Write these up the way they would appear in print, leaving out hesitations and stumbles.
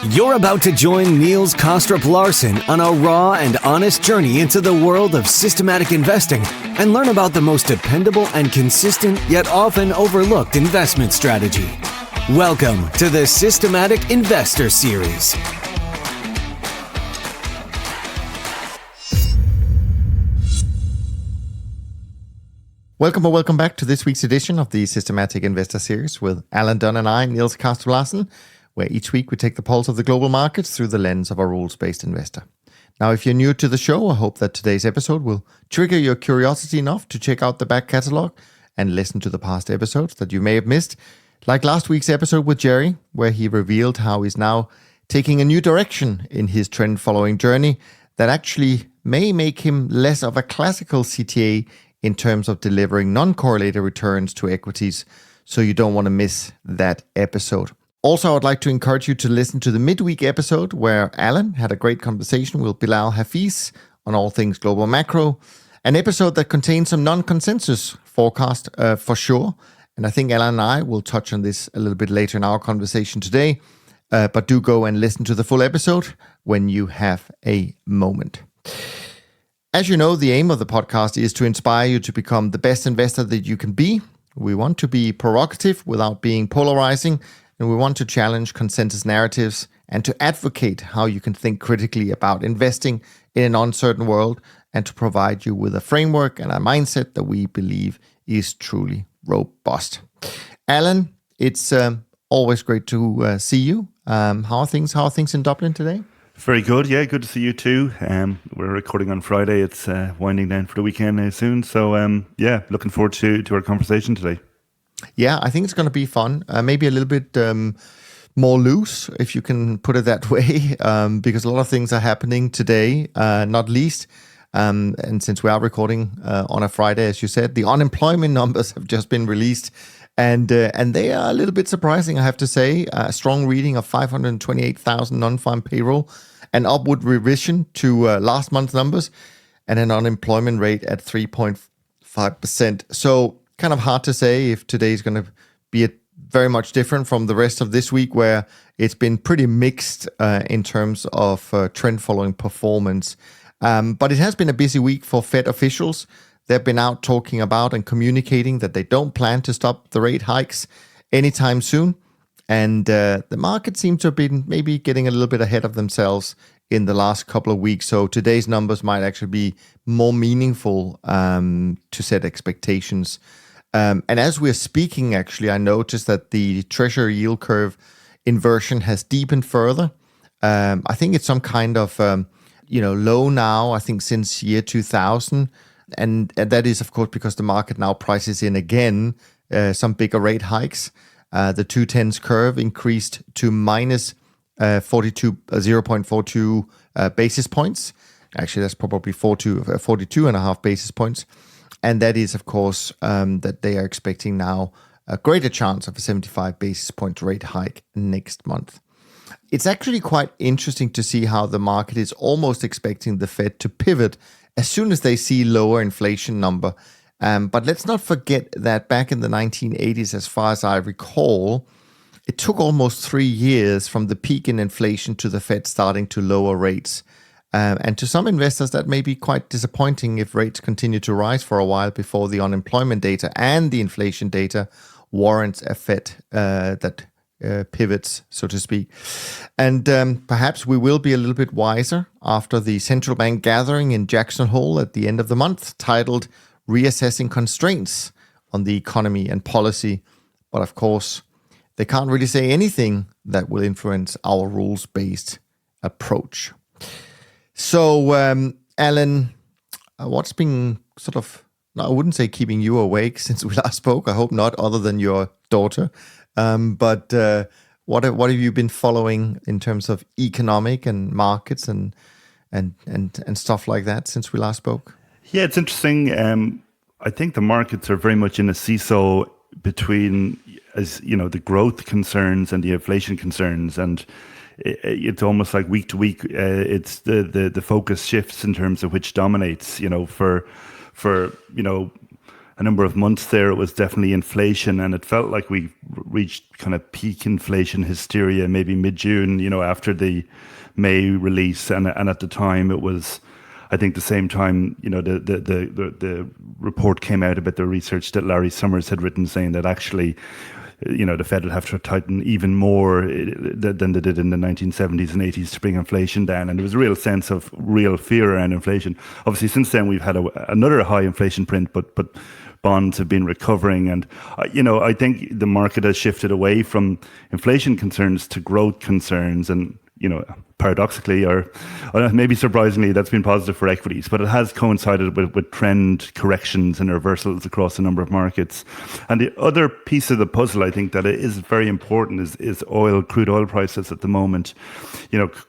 You're about to join Niels Kaastrup-Larsen on a raw and honest journey into the world of systematic investing and learn about the most dependable and consistent yet often overlooked investment strategy. Welcome to the Systematic Investor Series. Welcome back to this week's edition of the Systematic Investor Series with Alan Dunne and I, Niels Kaastrup-Larsen, where each week we take the pulse of the global markets through the lens of a rules-based investor. Now, if you're new to the show, I hope that today's episode will trigger your curiosity enough to check out the back catalog and listen to the past episodes that you may have missed, like last week's episode with Jerry, where he revealed how he's now taking a new direction in his trend-following journey that actually may make him less of a classical CTA in terms of delivering non-correlated returns to equities, so you don't want to miss that episode. Also, I would like to encourage you to listen to the midweek episode where Alan had a great conversation with Bilal Hafeez on all things global macro, an episode that contains some non-consensus forecast for sure. And I think Alan and I will touch on this a little bit later in our conversation today, but do go and listen to the full episode when you have a moment. As you know, the aim of the podcast is to inspire you to become the best investor that you can be. We want to be provocative without being polarizing, and we want to challenge consensus narratives and to advocate how you can think critically about investing in an uncertain world and to provide you with a framework and a mindset that we believe is truly robust. Alan, it's always great to see you. How are things in Dublin today? Very good. Yeah, good to see you too. We're recording on Friday. It's winding down for the weekend now soon. So yeah, looking forward to our conversation today. Yeah, I think it's going to be fun. Maybe a little bit more loose, if you can put it that way, because a lot of things are happening today, not least. And since we are recording on a Friday, as you said, the unemployment numbers have just been released. And they are a little bit surprising, I have to say. A strong reading of 528,000 non-farm payroll, an upward revision to last month's numbers, and an unemployment rate at 3.5%. So kind of hard to say if today is going to be very much different from the rest of this week, where it's been pretty mixed in terms of trend-following performance. But it has been a busy week for Fed officials. They've been out talking about and communicating that they don't plan to stop the rate hikes anytime soon. And the market seems to have been maybe getting a little bit ahead of themselves in the last couple of weeks. So today's numbers might actually be more meaningful to set expectations. And as we're speaking, actually, I noticed that the Treasury yield curve inversion has deepened further. I think it's some kind of low now, I think since year 2000. And that is, of course, because the market now prices in again some bigger rate hikes. The 2-10s curve increased to minus 0.42 basis points. Actually, that's probably 42.5 basis points. And that is, of course, that they are expecting now a greater chance of a 75 basis point rate hike next month. It's actually quite interesting to see how the market is almost expecting the Fed to pivot as soon as they see lower inflation number. But let's not forget that back in the 1980s, as far as I recall, it took almost 3 years from the peak in inflation to the Fed starting to lower rates. And to some investors, that may be quite disappointing if rates continue to rise for a while before the unemployment data and the inflation data warrants a Fed that pivots, so to speak. And perhaps we will be a little bit wiser after the central bank gathering in Jackson Hole at the end of the month, titled Reassessing Constraints on the Economy and Policy. But of course, they can't really say anything that will influence our rules-based approach. So, Alan, what's been sort of, I wouldn't say keeping you awake since we last spoke, I hope not, other than your daughter. But what have you been following in terms of economic and markets and stuff like that since we last spoke? Yeah, it's interesting. I think the markets are very much in a seesaw between, as you know, the growth concerns and the inflation concerns, and it's almost like week to week, it's the focus shifts in terms of which dominates. You know, for a number of months there, it was definitely inflation, and it felt like we reached kind of peak inflation hysteria maybe mid-June, after the May release, and at the time it was, I think, the same time, the report came out about the research that Larry Summers had written, saying that actually, the Fed would have to tighten even more than they did in the 1970s and 80s to bring inflation down. And there was a real sense of real fear around inflation. Obviously, since then, we've had another high inflation print, but bonds have been recovering. And, I think the market has shifted away from inflation concerns to growth concerns. And, paradoxically, or maybe surprisingly, that's been positive for equities, but it has coincided with trend corrections and reversals across a number of markets. And the other piece of the puzzle, I think, that is very important is crude oil prices at the moment.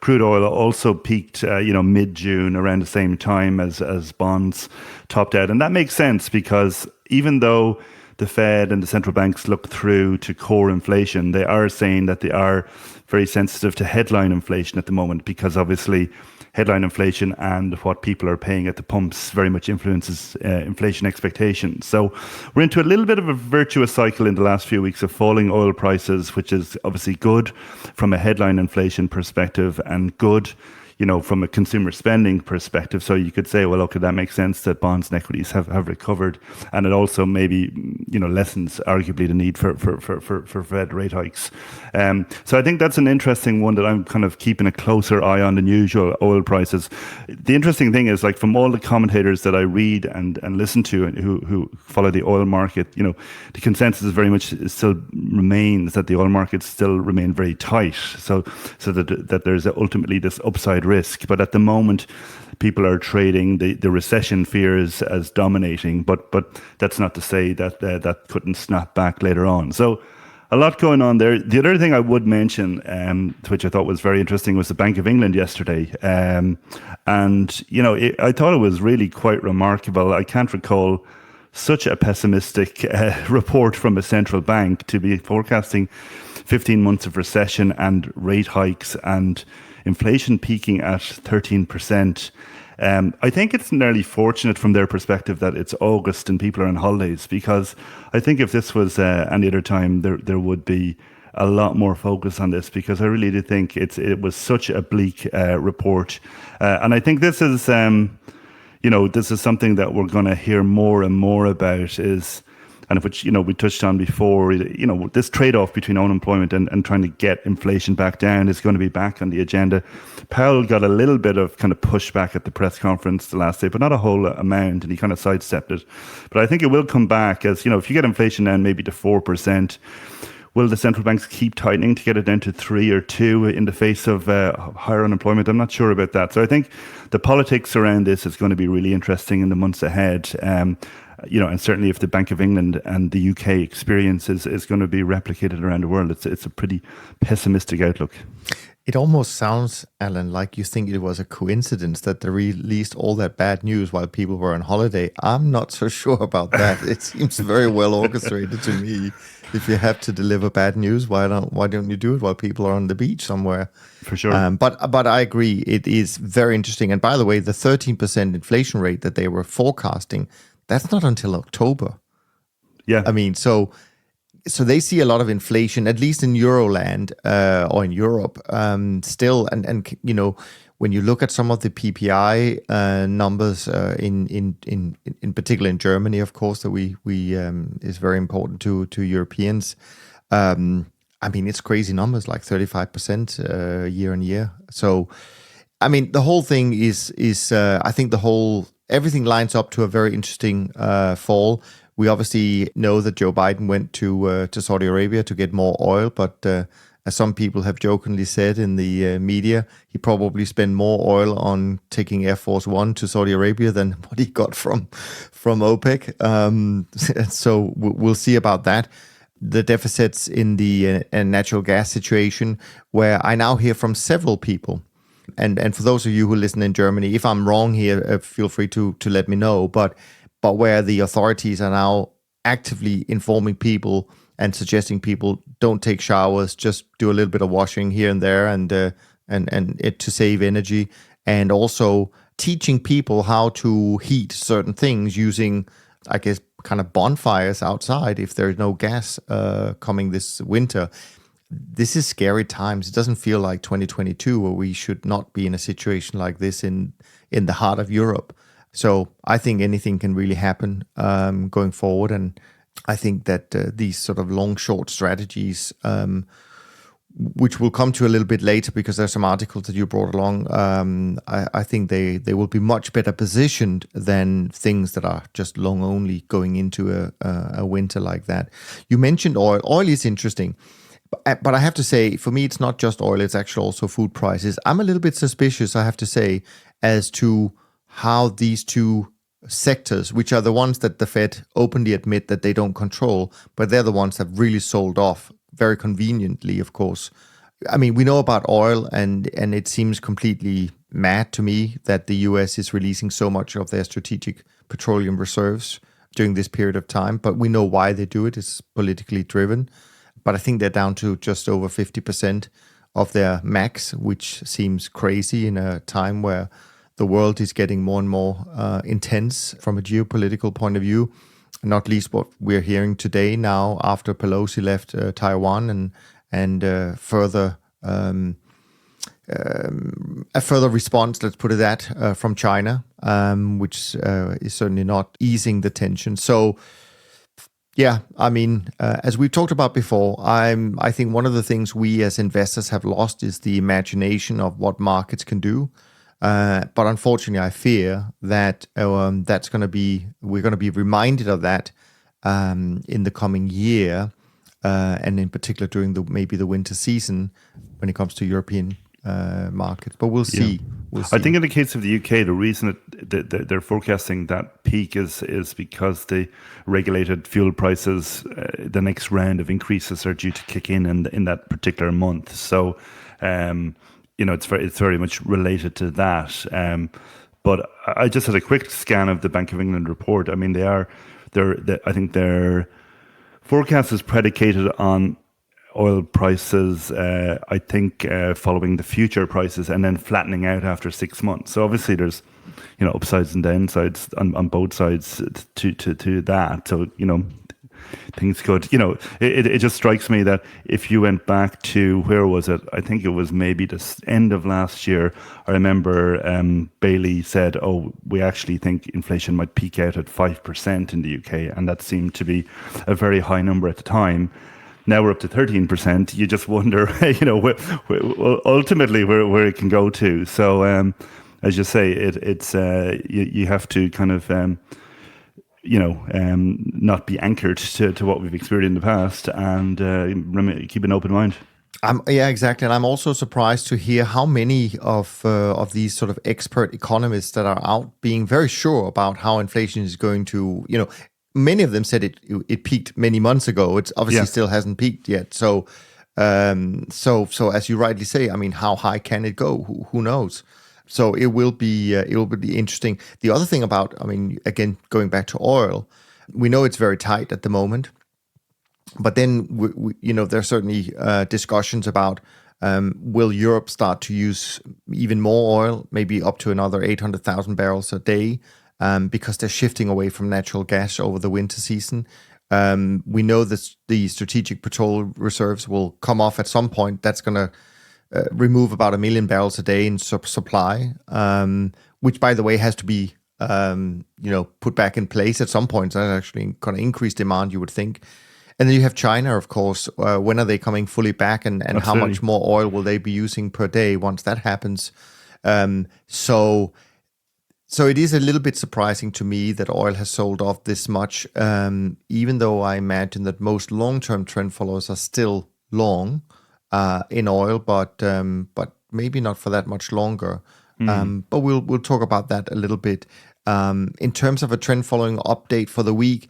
Crude oil also peaked, mid-June, around the same time as bonds topped out. And that makes sense because even though the Fed and the central banks look through to core inflation, they are saying that they are very sensitive to headline inflation at the moment, because obviously headline inflation and what people are paying at the pumps very much influences inflation expectations. So we're into a little bit of a virtuous cycle in the last few weeks of falling oil prices, which is obviously good from a headline inflation perspective and good from a consumer spending perspective. So you could say, well, okay, that makes sense that bonds and equities have recovered. And it also maybe, lessens arguably the need for Fed rate hikes. So I think that's an interesting one that I'm kind of keeping a closer eye on than usual, oil prices. The interesting thing is, like, from all the commentators that I read and listen to and who follow the oil market, the consensus very much still remains that the oil markets still remain very tight. So that there's ultimately this upside risk. But at the moment, people are trading the recession fears as dominating. But that's not to say that that couldn't snap back later on. So a lot going on there. The other thing I would mention, which I thought was very interesting, was the Bank of England yesterday. I thought it was really quite remarkable. I can't recall such a pessimistic report from a central bank to be forecasting 15 months of recession and rate hikes and inflation peaking at 13%. I think it's nearly fortunate from their perspective that it's August and people are on holidays, because I think if this was any other time, there would be a lot more focus on this, because I really do think it was such a bleak report. And I think this is, this is something that we're going to hear more and more about, and which, we touched on before, this trade-off between unemployment and trying to get inflation back down is going to be back on the agenda. Powell got a little bit of kind of pushback at the press conference the last day, but not a whole amount, and he kind of sidestepped it. But I think it will come back as, if you get inflation down maybe to 4%, will the central banks keep tightening to get it down to 3 or 2 in the face of higher unemployment? I'm not sure about that. So I think the politics around this is going to be really interesting in the months ahead. And certainly if the Bank of England and the UK experience is going to be replicated around the world, it's a pretty pessimistic outlook. It almost sounds, Alan, like you think it was a coincidence that they released all that bad news while people were on holiday. I'm not so sure about that. It seems very well orchestrated to me. If you have to deliver bad news, why don't you do it while people are on the beach somewhere? For sure. But I agree, it is very interesting. And by the way, the 13% inflation rate that they were forecasting, that's not until October. Yeah. I mean, so they see a lot of inflation, at least in Euroland or in Europe, still. And when you look at some of the PPI numbers in particular in Germany, of course, that we is very important to Europeans. I mean, it's crazy numbers, like 35% year on year. So, I mean, the whole thing is I think everything lines up to a very interesting fall. We obviously know that Joe Biden went to Saudi Arabia to get more oil, but as some people have jokingly said in the media, he probably spent more oil on taking Air Force One to Saudi Arabia than what he got from OPEC. So we'll see about that. The deficits in the natural gas situation, where I now hear from several people. And for those of you who listen in Germany, if I'm wrong here, feel free to let me know. But where the authorities are now actively informing people and suggesting people don't take showers, just do a little bit of washing here and there, and it to save energy, and also teaching people how to heat certain things using, I guess, kind of bonfires outside if there's no gas coming this winter. This is scary times. It doesn't feel like 2022 where we should not be in a situation like this in the heart of Europe. So I think anything can really happen going forward. And I think that these sort of long-short strategies, which we'll come to a little bit later because there's some articles that you brought along, I think they will be much better positioned than things that are just long only going into a winter like that. You mentioned oil. Oil is interesting. But I have to say, for me, it's not just oil, it's actually also food prices. I'm a little bit suspicious, I have to say, as to how these two sectors, which are the ones that the Fed openly admit that they don't control, but they're the ones that really sold off very conveniently, of course. I mean, we know about oil, and it seems completely mad to me that the US is releasing so much of their strategic petroleum reserves during this period of time. But we know why they do it. It's politically driven. But I think they're down to just over 50% of their max, which seems crazy in a time where the world is getting more and more intense from a geopolitical point of view. Not least what we're hearing today now after Pelosi left Taiwan and further a further response, let's put it that, from China, which is certainly not easing the tension. So. Yeah, I mean, as we've talked about before, I think one of the things we as investors have lost is the imagination of what markets can do. But unfortunately, I fear that we're going to be reminded of that in the coming year, and in particular during maybe the winter season when it comes to European markets. But we'll see. Yeah. We'll see. I think in the case of the UK, the reason they're forecasting that peak is because the regulated fuel prices, the next round of increases are due to kick in that particular month. So, it's very much related to that. But I just had a quick scan of the Bank of England report. I mean, I think their forecast is predicated on oil prices, I think, following the future prices and then flattening out after 6 months. So obviously there's, upsides and downsides on both sides to that. So, things could, it just strikes me that if you went back to, where was it? I think it was maybe the end of last year. I remember Bailey said, we actually think inflation might peak out at 5% in the UK. And that seemed to be a very high number at the time. Now we're up to 13%. You just wonder, ultimately where it can go to. So, as you say, it's you have to kind of, not be anchored to what we've experienced in the past, and keep an open mind. Yeah, exactly. And I'm also surprised to hear how many of these sort of expert economists that are out being very sure about how inflation is going to, many of them said it peaked many months ago. It obviously still hasn't peaked yet. So, so as you rightly say, I mean, how high can it go? Who knows? So it will be interesting. The other thing about, I mean, again, going back to oil, we know it's very tight at the moment. But then, there are certainly discussions about will Europe start to use even more oil, maybe up to another 800,000 barrels a day, because they're shifting away from natural gas over the winter season. We know that the strategic petroleum reserves will come off at some point. That's going to remove about 1 million barrels a day in supply, which, by the way, has to be put back in place at some point. That's actually going to increase demand, you would think. And then you have China, of course. When are they coming fully back, and how much more oil will they be using per day once that happens? So it is a little bit surprising to me that oil has sold off this much, even though I imagine that most long-term trend followers are still long in oil, but maybe not for that much longer. But we'll talk about that a little bit. In terms of a trend following update for the week,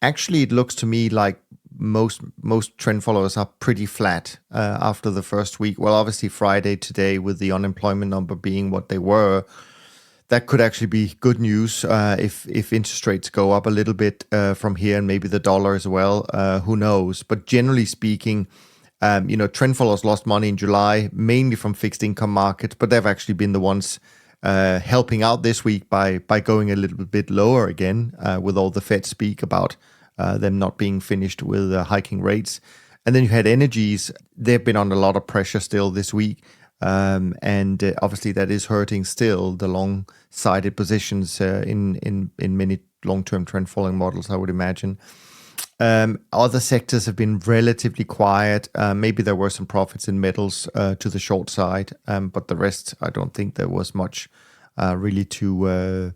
actually it looks to me like most trend followers are pretty flat after the first week. Well, obviously Friday today, with the unemployment number being what they were, that could actually be good news if interest rates go up a little bit from here, and maybe the dollar as well. Who knows? But generally speaking, trend followers lost money in July, mainly from fixed income markets, but they've actually been the ones helping out this week by going a little bit lower again with all the Fed speak about them not being finished with hiking rates. And then you had energies. They've been under a lot of pressure still this week. And obviously that is hurting still the long-sided positions in many long-term trend following models, I would imagine. Other sectors have been relatively quiet. Maybe there were some profits in metals to the short side, but the rest, I don't think there was much really to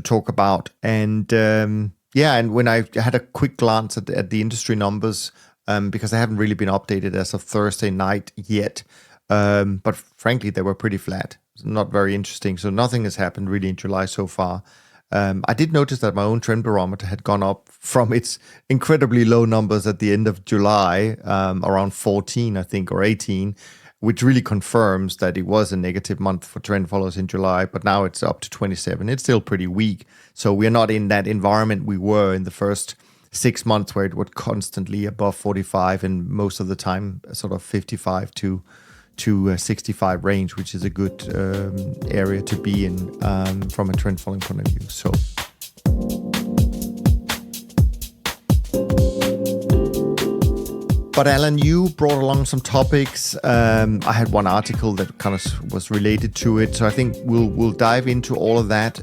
talk about. And and when I had a quick glance at the industry numbers, because they haven't really been updated as of Thursday night yet, but frankly, they were pretty flat. Not very interesting. So nothing has happened really in July so far. I did notice that my own trend barometer had gone up from its incredibly low numbers at the end of July, around 14, I think, or 18, which really confirms that it was a negative month for trend followers in July, but now it's up to 27. It's still pretty weak. So we're not in that environment we were in the first 6 months where it was constantly above 45 and most of the time sort of 55 to 65 range, which is a good area to be in from a trend following point of view. So, but Alan, you brought along some topics. I had one article that kind of was related to it, so I think we'll dive into all of that.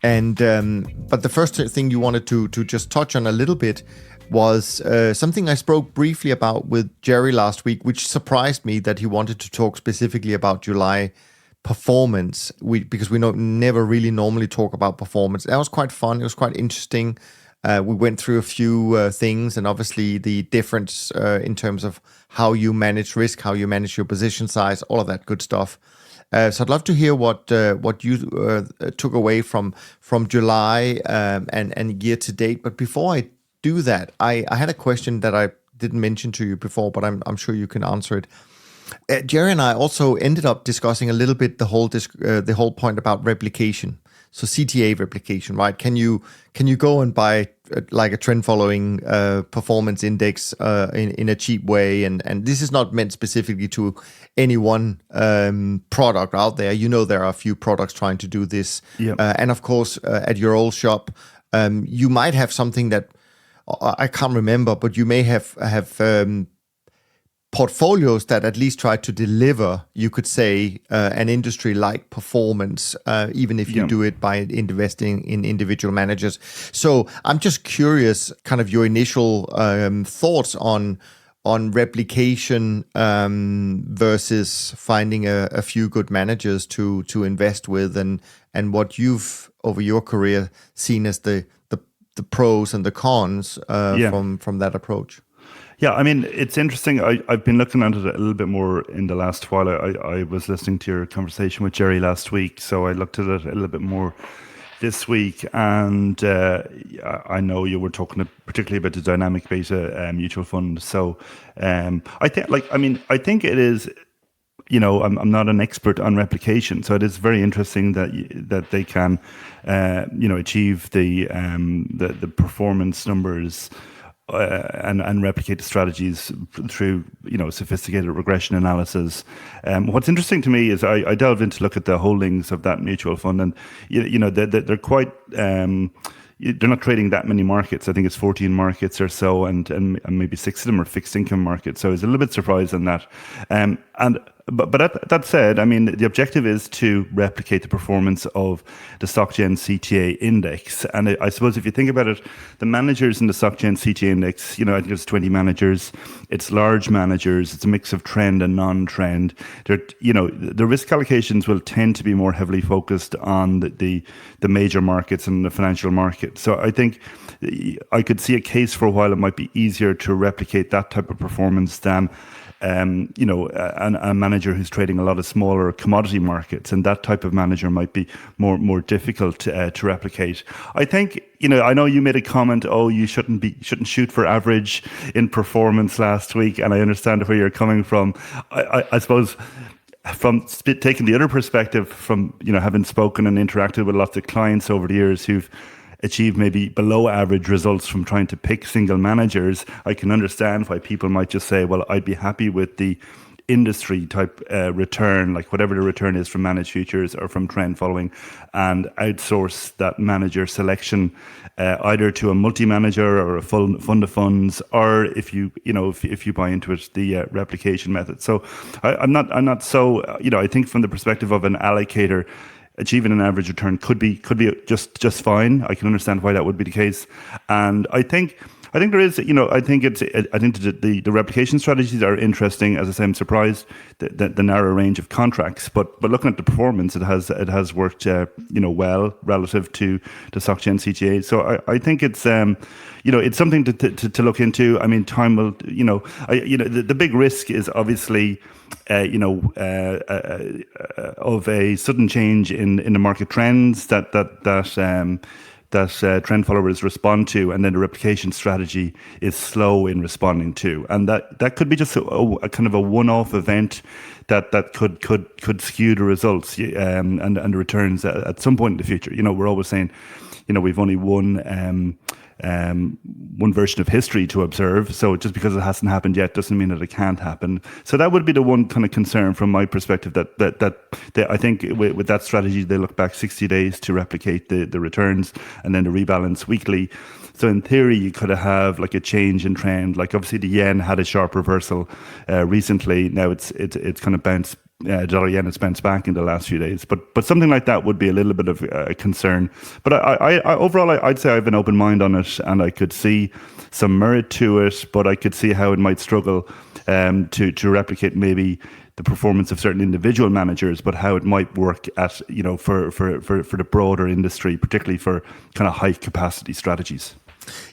But the first thing you wanted to just touch on a little bit was something I spoke briefly about with Jerry last week, which surprised me that he wanted to talk specifically about July performance, because we never really normally talk about performance. That was quite fun. It was quite interesting. We went through a few things, and obviously the difference in terms of how you manage risk, how you manage your position size, all of that good stuff. So I'd love to hear what you took away from July and year to date. But before I do that, I had a question that I didn't mention to you before, but I'm sure you can answer it. Jerry and I also ended up discussing a little bit the whole point about replication. So CTA replication, right? Can you go and buy like a trend following performance index in a cheap way? And this is not meant specifically to any one product out there. There are a few products trying to do this. Yep. And of course, at your old shop, you might have something that I can't remember, but you may have portfolios that at least try to deliver, you could say, an industry-like performance, even if you do it by investing in individual managers. So I'm just curious, kind of your initial thoughts on replication versus finding a few good managers to invest with, and what you've over your career seen as the pros and the cons from that approach. Yeah, I mean, it's interesting. I've been looking at it a little bit more in the last while. I was listening to your conversation with Jerry last week, so I looked at it a little bit more this week. And I know you were talking particularly about the dynamic beta mutual fund. So I think it is. I'm not an expert on replication, so it is very interesting that they can, achieve the performance numbers and replicate the strategies through sophisticated regression analysis. What's interesting to me is I delved in to look at the holdings of that mutual fund, and they're quite. They're not trading that many markets. I think it's 14 markets or so, and maybe 6 of them are fixed income markets. So I was a little bit surprised on that. But that said, I mean, the objective is to replicate the performance of the SocGen CTA index. And I suppose if you think about it, the managers in the SocGen CTA index, I think it's 20 managers. It's large managers. It's a mix of trend and non-trend. The risk allocations will tend to be more heavily focused on the major markets and the financial market. So I think I could see a case for a while it might be easier to replicate that type of performance than a manager who's trading a lot of smaller commodity markets, and that type of manager might be more difficult to replicate. I think, I know you made a comment, you shouldn't shoot for average in performance last week, and I understand where you're coming from. I suppose from taking the other perspective, from having spoken and interacted with lots of clients over the years who've achieve maybe below average results from trying to pick single managers, I can understand why people might just say, well, I'd be happy with the industry type return, like whatever the return is from managed futures or from trend following, and outsource that manager selection either to a multi-manager or a full fund of funds, or if you buy into it, the replication method. So I'm not so, I think from the perspective of an allocator, achieving an average return could be just fine. I can understand why that would be the case, and I think there is, I think the replication strategies are interesting. As I say, I'm surprised the narrow range of contracts, but looking at the performance, it has worked, well relative to the SocGen CTA. So I think it's, it's something to look into. I mean, time will, the big risk is obviously, of a sudden change in the market trends that trend followers respond to, and then the replication strategy is slow in responding to, and that could be just a kind of a one-off event that could skew the results and the returns at some point in the future. We're always saying, we've only one version of history to observe. So just because it hasn't happened yet doesn't mean that it can't happen. So that would be the one kind of concern from my perspective, that I think with that strategy, they look back 60 days to replicate the returns and then the rebalance weekly. So in theory, you could have like a change in trend. Like obviously the yen had a sharp reversal recently. Now it's kind of bounced. Dollar yen has bounced back in the last few days, but something like that would be a little bit of a concern. But I overall, I'd say I have an open mind on it, and I could see some merit to it, but I could see how it might struggle to replicate maybe the performance of certain individual managers, but how it might work at for the broader industry, particularly for kind of high capacity strategies.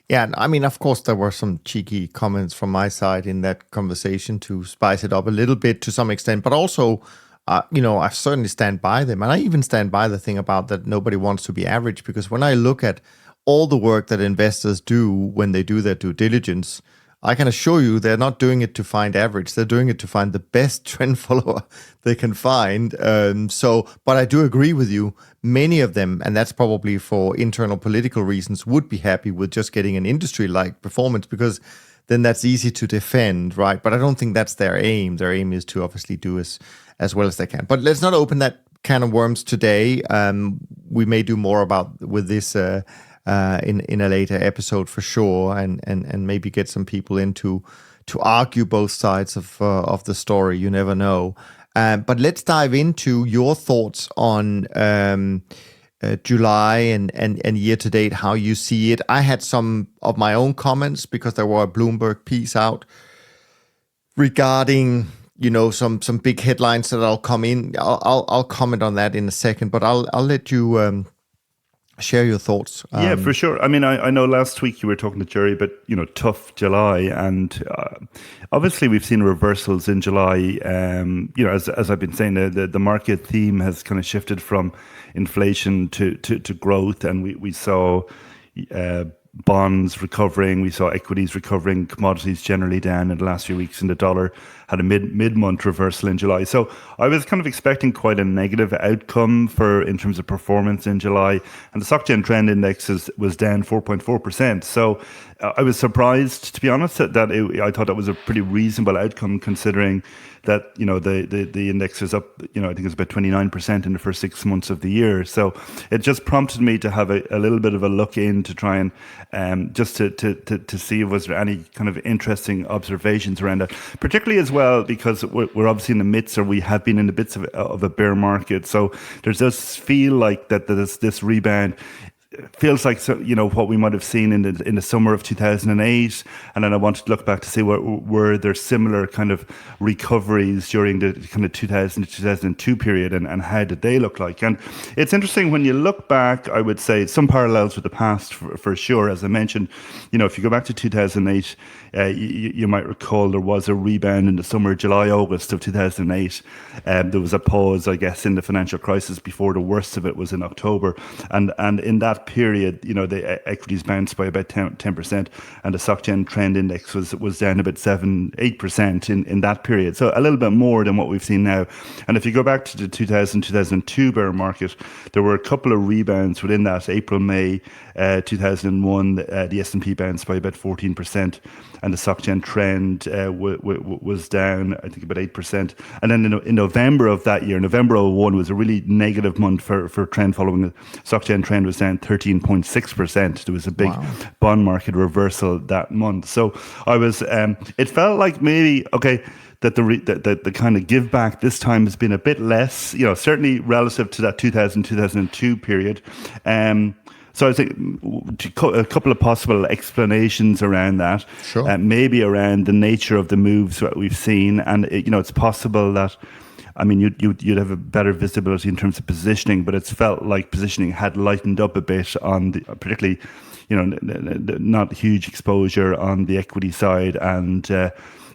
Yeah, I mean, of course, there were some cheeky comments from my side in that conversation to spice it up a little bit to some extent, but also, I certainly stand by them. And I even stand by the thing about that nobody wants to be average, because when I look at all the work that investors do when they do their due diligence, I can assure you they're not doing it to find average. They're doing it to find the best trend follower they can find. But I do agree with you. Many of them, and that's probably for internal political reasons, would be happy with just getting an industry-like performance, because then that's easy to defend, right? But I don't think that's their aim. Their aim is to obviously do as well as they can. But let's not open that can of worms today. We may do more with this in a later episode for sure, and maybe get some people in to argue both sides of the story. You never know. But let's dive into your thoughts on July and year to date, how you see it. I had some of my own comments because there were a Bloomberg piece out regarding some big headlines that I'll comment on that in a second, but I'll let you share your thoughts. Yeah, for sure. I mean, I know last week you were talking to Jerry, but tough July, and obviously we've seen reversals in July. As I've been saying, the market theme has kind of shifted from inflation to growth, and we saw bonds recovering, we saw equities recovering, commodities generally down in the last few weeks, and the dollar had a mid-month reversal in July. So I was kind of expecting quite a negative outcome in terms of performance in July, and the SocGen Trend Index was down 4.4%. So I was surprised, to be honest, that I thought that was a pretty reasonable outcome, considering that the index is up, I think it's about 29% in the first 6 months of the year. So it just prompted me to have a little bit of a look in to try and just to see if was there any kind of interesting observations around that, particularly as well because we're obviously in the midst, or we have been in the midst of a bear market. So there does feel like that this rebound feels like what we might have seen in the summer of 2008, and then I wanted to look back to see were there similar kind of recoveries during the kind of 2000 to 2002 period, and how did they look like? And it's interesting when you look back. I would say some parallels with the past for sure. As I mentioned, if you go back to 2008, you might recall there was a rebound in the summer, July, August of 2008. There was a pause, I guess, in the financial crisis before the worst of it was in October, and in that that period, the equities bounced by about 10%, and the SocGen trend index was down about 7-8% in that period. So a little bit more than what we've seen now. And if you go back to the 2002 bear market, there were a couple of rebounds within that. April, May 2001, the S&P bounced by about 14%, and the SocGen trend was down, I think, about 8%. And then in November of that year, November 2001 was a really negative month for trend following. The SocGen trend was down 13.6%. There was a big bond market reversal that month. So it felt like maybe, okay, that the kind of give back this time has been a bit less, certainly relative to that 2002 period. So I think a couple of possible explanations around that. Sure. Maybe around the nature of the moves that we've seen, and it's possible that, I mean, you'd have a better visibility in terms of positioning, but it's felt like positioning had lightened up a bit on particularly, not huge exposure on the equity side, and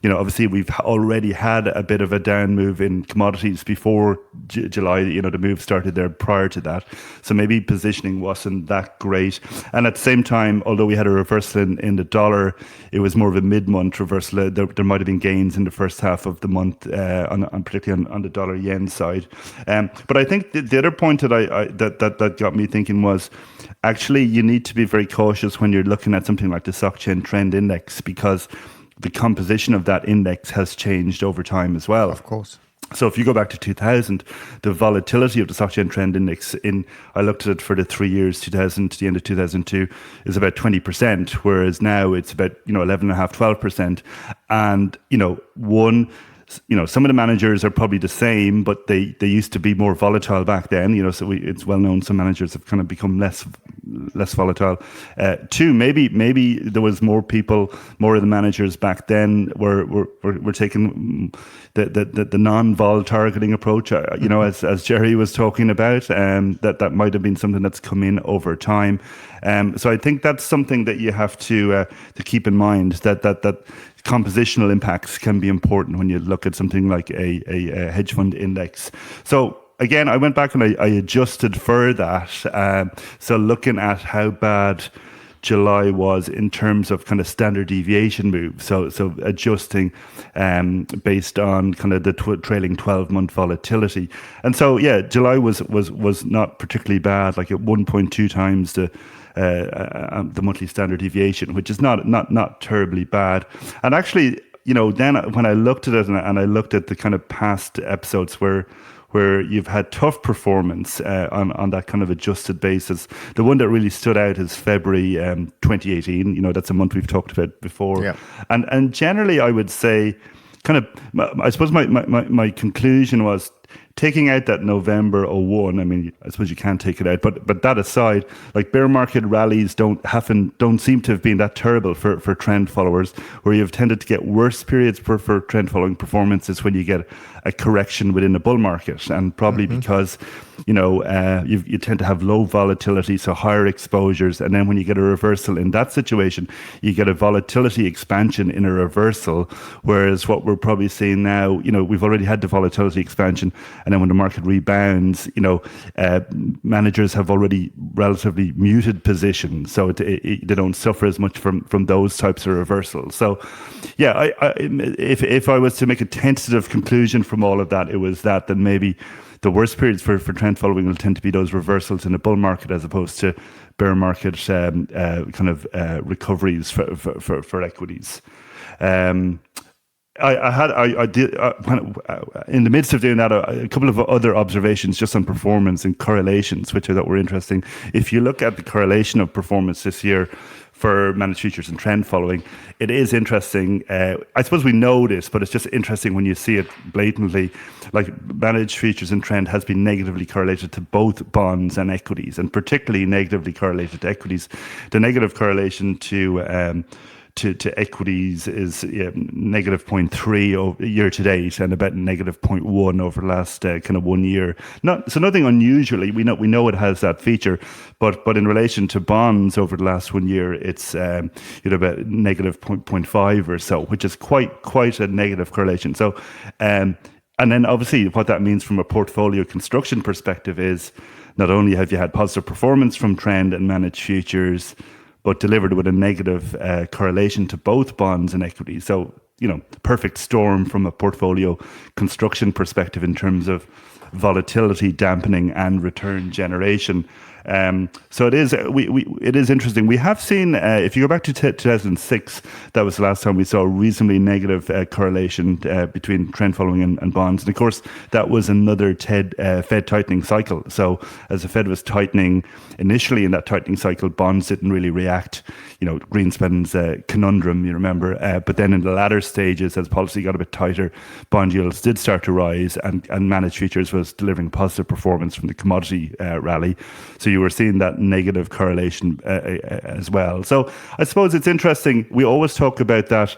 obviously we've already had a bit of a down move in commodities before July. The move started there prior to that. So maybe positioning wasn't that great. And at the same time, although we had a reversal in the dollar, it was more of a mid-month reversal. There might have been gains in the first half of the month, particularly on the dollar yen side. But I think the other point that got me thinking was, actually, you need to be very cautious when you're looking at something like the SocGen trend index, because the composition of that index has changed over time as well. Of course. So if you go back to 2000, the volatility of the SocGen trend index I looked at it for the 3 years, 2000 to the end of 2002, is about 20%, whereas now it's about 11.5%, 12%. And some of the managers are probably the same, but they used to be more volatile back then. So it's well known some managers have kind of become less volatile. Two, maybe there was more of the managers back then were taking the non-vol targeting approach. As Jerry was talking about, that might have been something that's come in over time. So I think that's something that you have to keep in mind, that compositional impacts can be important when you look at something like a hedge fund index. So again, I went back and I adjusted for that. So looking at how bad July was in terms of kind of standard deviation moves. So adjusting based on kind of the trailing 12-month volatility. And so, July was not particularly bad, like at 1.2 times the monthly standard deviation, which is not terribly bad. And actually, then when I looked at it and I looked at the kind of past episodes where you've had tough performance on that kind of adjusted basis, the one that really stood out is February 2018. That's a month we've talked about before. Yeah. And generally, I would say, I suppose my conclusion was, taking out that November 2001, I mean, I suppose you can't take it out, but that aside, like, bear market rallies don't seem to have been that terrible for trend followers. Where you've tended to get worse periods for trend following performances when you get a correction within a bull market, and probably because you tend to have low volatility, so higher exposures, and then when you get a reversal in that situation, you get a volatility expansion in a reversal. Whereas what we're probably seeing now, we've already had the volatility expansion, and then when the market rebounds, managers have already relatively muted positions, so they don't suffer as much from those types of reversals. So, if I was to make a tentative conclusion from all of that, it was that maybe the worst periods for trend following will tend to be those reversals in a bull market, as opposed to bear market recoveries for equities. I did in the midst of doing that a couple of other observations just on performance and correlations, which I thought were interesting. If you look at the correlation of performance this year for managed futures and trend following, it is interesting. I suppose we know this, but it's just interesting when you see it blatantly. Like, managed futures and trend has been negatively correlated to both bonds and equities, and particularly negatively correlated to equities. The negative correlation to equities is negative 0.3 year to date, and about negative 0.1 over the last kind of 1 year. So nothing unusually. We know it has that feature, but in relation to bonds over the last 1 year, it's about negative 0.5 or so, which is quite a negative correlation. So And then obviously what that means from a portfolio construction perspective is not only have you had positive performance from trend and managed futures, but delivered with a negative correlation to both bonds and equities. So, perfect storm from a portfolio construction perspective in terms of volatility dampening and return generation. So it is interesting. We have seen, if you go back to 2006, that was the last time we saw a reasonably negative correlation between trend following and bonds. And of course, that was another Fed tightening cycle. So as the Fed was tightening initially in that tightening cycle, bonds didn't really react. Greenspan's conundrum, you remember. But then in the latter stages, as policy got a bit tighter, bond yields did start to rise, and managed futures was delivering positive performance from the commodity rally. So you were seeing that negative correlation as well. So I suppose it's interesting. We always talk about that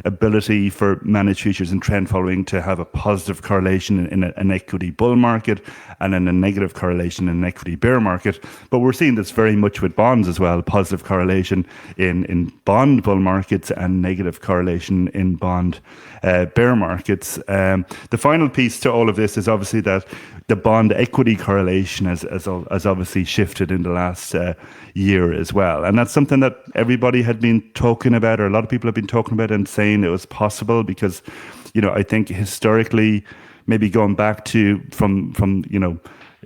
ability for managed futures and trend following to have a positive correlation in an equity bull market and then a negative correlation in an equity bear market. But we're seeing this very much with bonds as well, positive correlation in bond bull markets and negative correlation in bond bear markets. The final piece to all of this is obviously that the bond equity correlation has obviously shifted in the last year as well. And that's something that everybody had been talking about, or a lot of people have been talking about and saying it was possible because, I think historically, maybe going back to from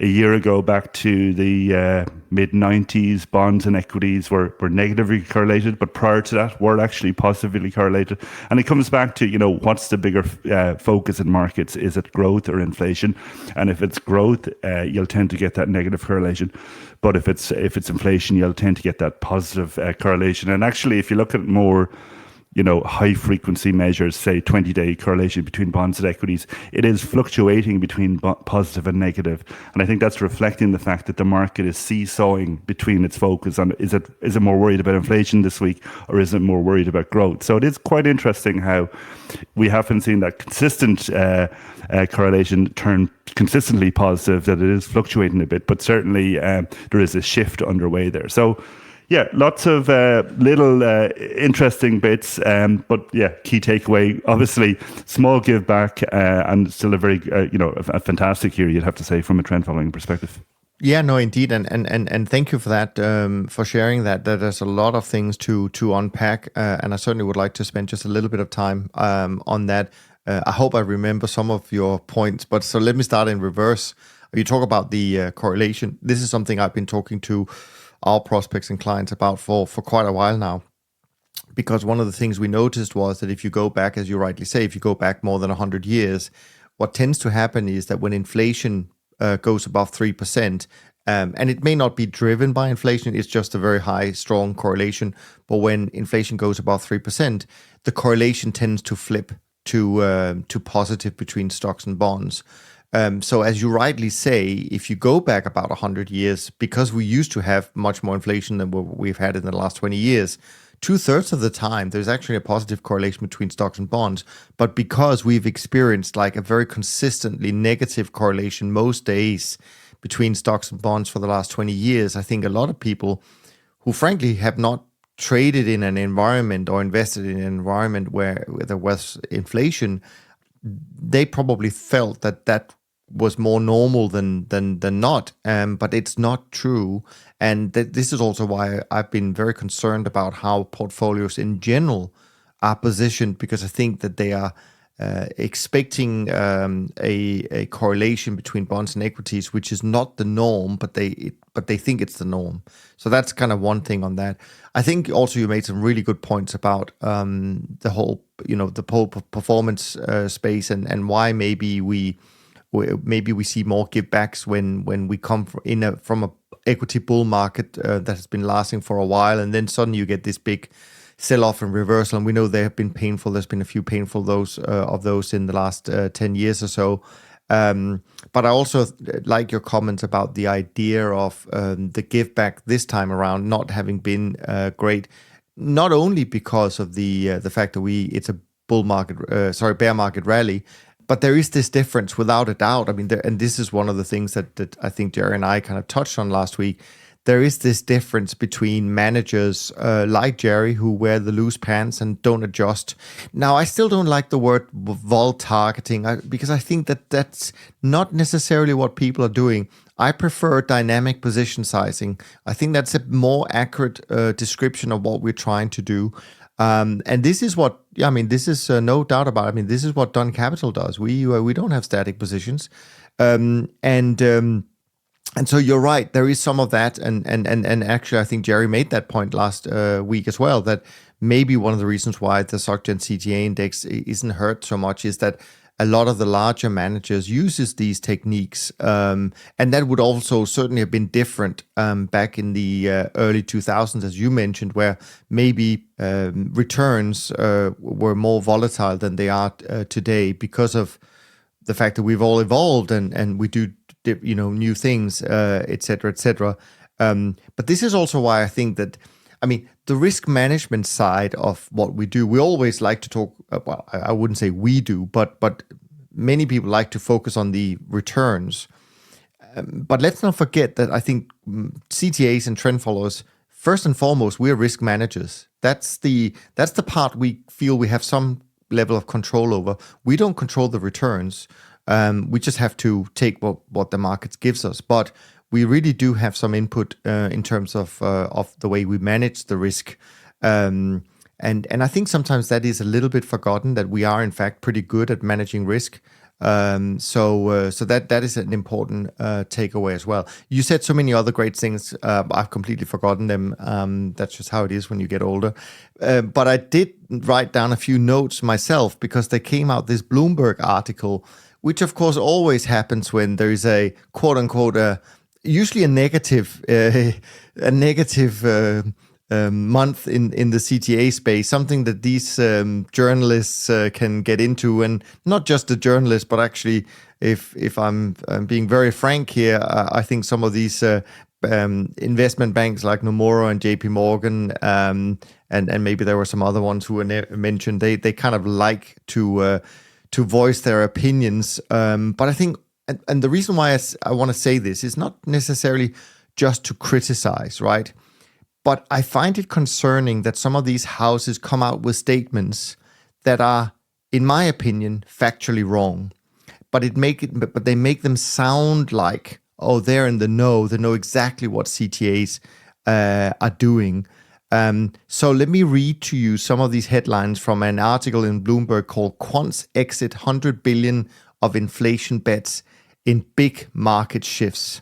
a year ago back to the mid-90s, bonds and equities were negatively correlated, but prior to that were actually positively correlated. And it comes back to, what's the bigger focus in markets? Is it growth or inflation? And if it's growth, you'll tend to get that negative correlation. But if it's inflation, you'll tend to get that positive correlation. And actually, if you look at more high frequency measures, say 20-day correlation between bonds and equities, it is fluctuating between positive and negative. And I think that's reflecting the fact that the market is seesawing between its focus on, is it more worried about inflation this week or is it more worried about growth? So it is quite interesting how we haven't seen that consistent correlation turn consistently positive, that it is fluctuating a bit, but certainly there is a shift underway there. So yeah, lots of little interesting bits, but yeah, key takeaway, obviously, small give back and still a very, a fantastic year, you'd have to say, from a trend following perspective. Yeah, no, indeed, and thank you for that, for sharing that. There's a lot of things to unpack, and I certainly would like to spend just a little bit of time on that. I hope I remember some of your points, but so let me start in reverse. You talk about the correlation. This is something I've been talking to our prospects and clients about for quite a while now, because one of the things we noticed was that if you go back, as you rightly say, if you go back more than 100 years, what tends to happen is that when inflation goes above 3%, and it may not be driven by inflation, it's just a very high, strong correlation, but when inflation goes above 3%, the correlation tends to flip to positive between stocks and bonds. So as you rightly say, if you go back about 100 years, because we used to have much more inflation than what we've had in the last 20 years, 2/3 of the time, there's actually a positive correlation between stocks and bonds. But because we've experienced like a very consistently negative correlation most days between stocks and bonds for the last 20 years, I think a lot of people who frankly have not traded in an environment or invested in an environment where there was inflation, they probably felt that was more normal than not, but it's not true. And this is also why I've been very concerned about how portfolios in general are positioned, because I think that they are expecting a correlation between bonds and equities, which is not the norm, but they think it's the norm. So that's kind of one thing on that. I think also you made some really good points about the whole performance space and why maybe we see more give backs when we come from a equity bull market that has been lasting for a while, and then suddenly you get this big sell-off and reversal, and we know they have been painful. There's been a few painful of those in the last 10 years or so. But I also like your comments about the idea of the give back this time around not having been great, not only because of the fact that it's a bear market rally, but there is this difference without a doubt. I mean, and this is one of the things that I think Jerry and I kind of touched on last week. there is this difference between managers like Jerry who wear the loose pants and don't adjust. Now, I still don't like the word vol targeting because I think that that's not necessarily what people are doing. I prefer dynamic position sizing. I think that's a more accurate description of what we're trying to do. And this is what, this is no doubt about it. I mean, this is what Dunne Capital does. We don't have static positions. And so you're right, there is some of that, and actually I think Jerry made that point last week as well, that maybe one of the reasons why the SocGen CTA index isn't hurt so much is that a lot of the larger managers uses these techniques, and that would also certainly have been different back in the early 2000s, as you mentioned, where maybe returns were more volatile than they are today because of the fact that we've all evolved and we do new things, et cetera, et cetera. But this is also why I think that, the risk management side of what we do, we always like to talk, well, I wouldn't say we do, but many people like to focus on the returns. But let's not forget that I think CTAs and trend followers, first and foremost, we're risk managers. That's the part we feel we have some level of control over. We don't control the returns. We just have to take what the market gives us. But we really do have some input in terms of the way we manage the risk. And I think sometimes that is a little bit forgotten, that we are in fact pretty good at managing risk. So that is an important takeaway as well. You said so many other great things. I've completely forgotten them. That's just how it is when you get older. But I did write down a few notes myself because there came out this Bloomberg article, which of course always happens when there is a quote unquote, usually a negative month in the CTA space, something that these journalists can get into, and not just the journalists, but actually, if I'm being very frank here, I think some of these investment banks like Nomura and JP Morgan, and maybe there were some other ones who were mentioned, they kind of like to voice their opinions. But I think, and the reason why I want to say this is not necessarily just to criticize, right? But I find it concerning that some of these houses come out with statements that are, in my opinion, factually wrong. But they make them sound like, oh, they're in the know. They know exactly what CTAs are doing. So let me read to you some of these headlines from an article in Bloomberg called "Quants Exit 100 Billion of Inflation Bets in Big Market Shifts."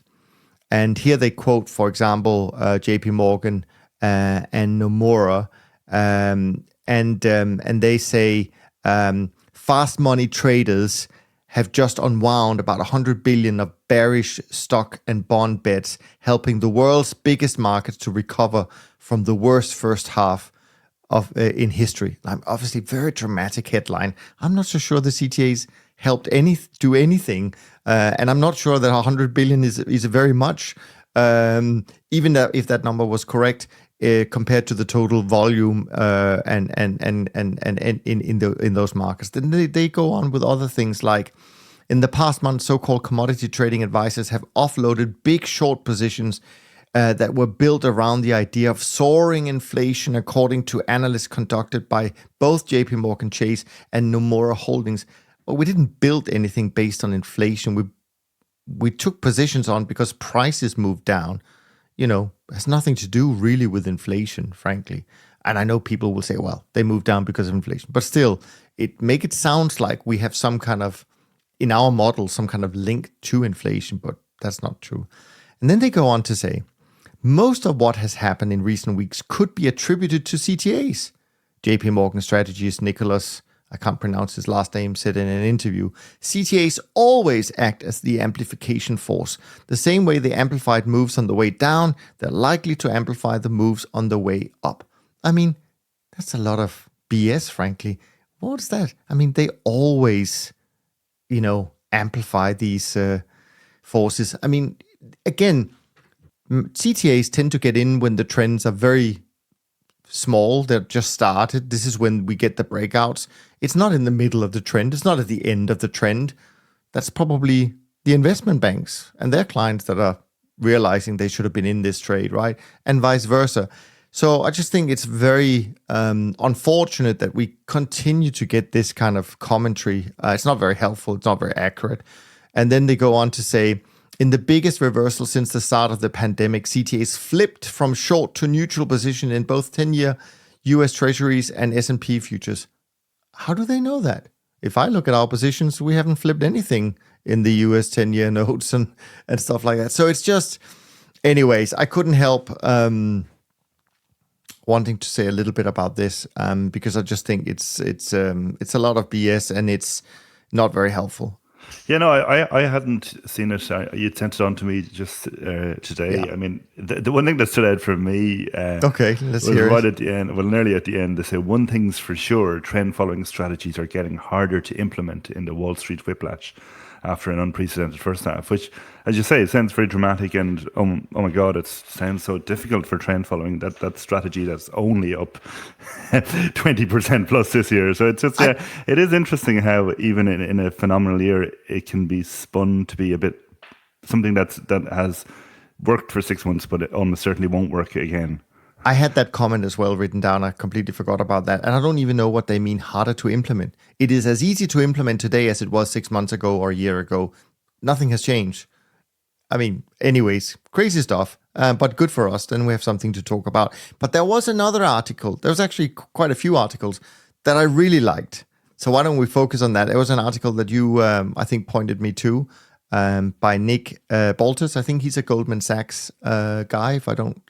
And here they quote, for example, JP Morgan and Nomura, and they say fast money traders have just unwound about 100 billion of bearish stock and bond bets, helping the world's biggest markets to recover from the worst first half of in history. Obviously, very dramatic headline. I'm not so sure the CTAs helped do anything, and I'm not sure that 100 billion is very much, even if that number was correct compared to the total volume and in those markets. Then they go on with other things like, in the past month, so-called commodity trading advisors have offloaded big short positions that were built around the idea of soaring inflation, according to analysts conducted by both JP Morgan Chase and Nomura Holdings. Well, we didn't build anything based on inflation. We took positions on because prices moved down. It has nothing to do really with inflation, frankly. And I know people will say, well, they moved down because of inflation. But still, it sounds like we have some kind of, in our model, some kind of link to inflation, but that's not true. And then they go on to say, most of what has happened in recent weeks could be attributed to CTAs. JP Morgan strategist Nicholas, I can't pronounce his last name, said in an interview, CTAs always act as the amplification force. The same way they amplified moves on the way down, they're likely to amplify the moves on the way up. That's a lot of BS, frankly. What's that? They always, amplify these forces. Again, CTAs tend to get in when the trends are very small. They're just started. This is when we get the breakouts. It's not in the middle of the trend. It's not at the end of the trend. That's probably the investment banks and their clients that are realizing they should have been in this trade, right? And vice versa. So I just think it's very unfortunate that we continue to get this kind of commentary. It's not very helpful. It's not very accurate. And then they go on to say, in the biggest reversal since the start of the pandemic, CTAs flipped from short to neutral position in both 10-year US Treasuries and S&P futures. How do they know that? If I look at our positions, we haven't flipped anything in the US 10-year notes and stuff like that. So it's just, anyways, I couldn't help wanting to say a little bit about this because I just think it's a lot of BS and it's not very helpful. Yeah, no, I hadn't seen it. You'd sent it on to me just today. Yeah. I mean, the one thing that stood out for me okay, let's hear right it. At the end, well, nearly at the end, they say, one thing's for sure, trend following strategies are getting harder to implement in the Wall Street whiplash after an unprecedented first half, which, as you say, it sounds very dramatic and, oh my God, it sounds so difficult for trend following, that strategy that's only up 20% plus this year. So it's just, it is interesting how even in a phenomenal year, it can be spun to be a bit something that has worked for 6 months, but it almost certainly won't work again. I had that comment as well written down. I completely forgot about that. And I don't even know what they mean harder to implement. It is as easy to implement today as it was 6 months ago or a year ago. Nothing has changed. I mean, anyways, crazy stuff, but good for us. Then we have something to talk about. But there was another article. There was actually quite a few articles that I really liked. So why don't we focus on that? It was an article that you, I think, pointed me to. By Nick Baltus. I think he's a Goldman Sachs guy, if I don't...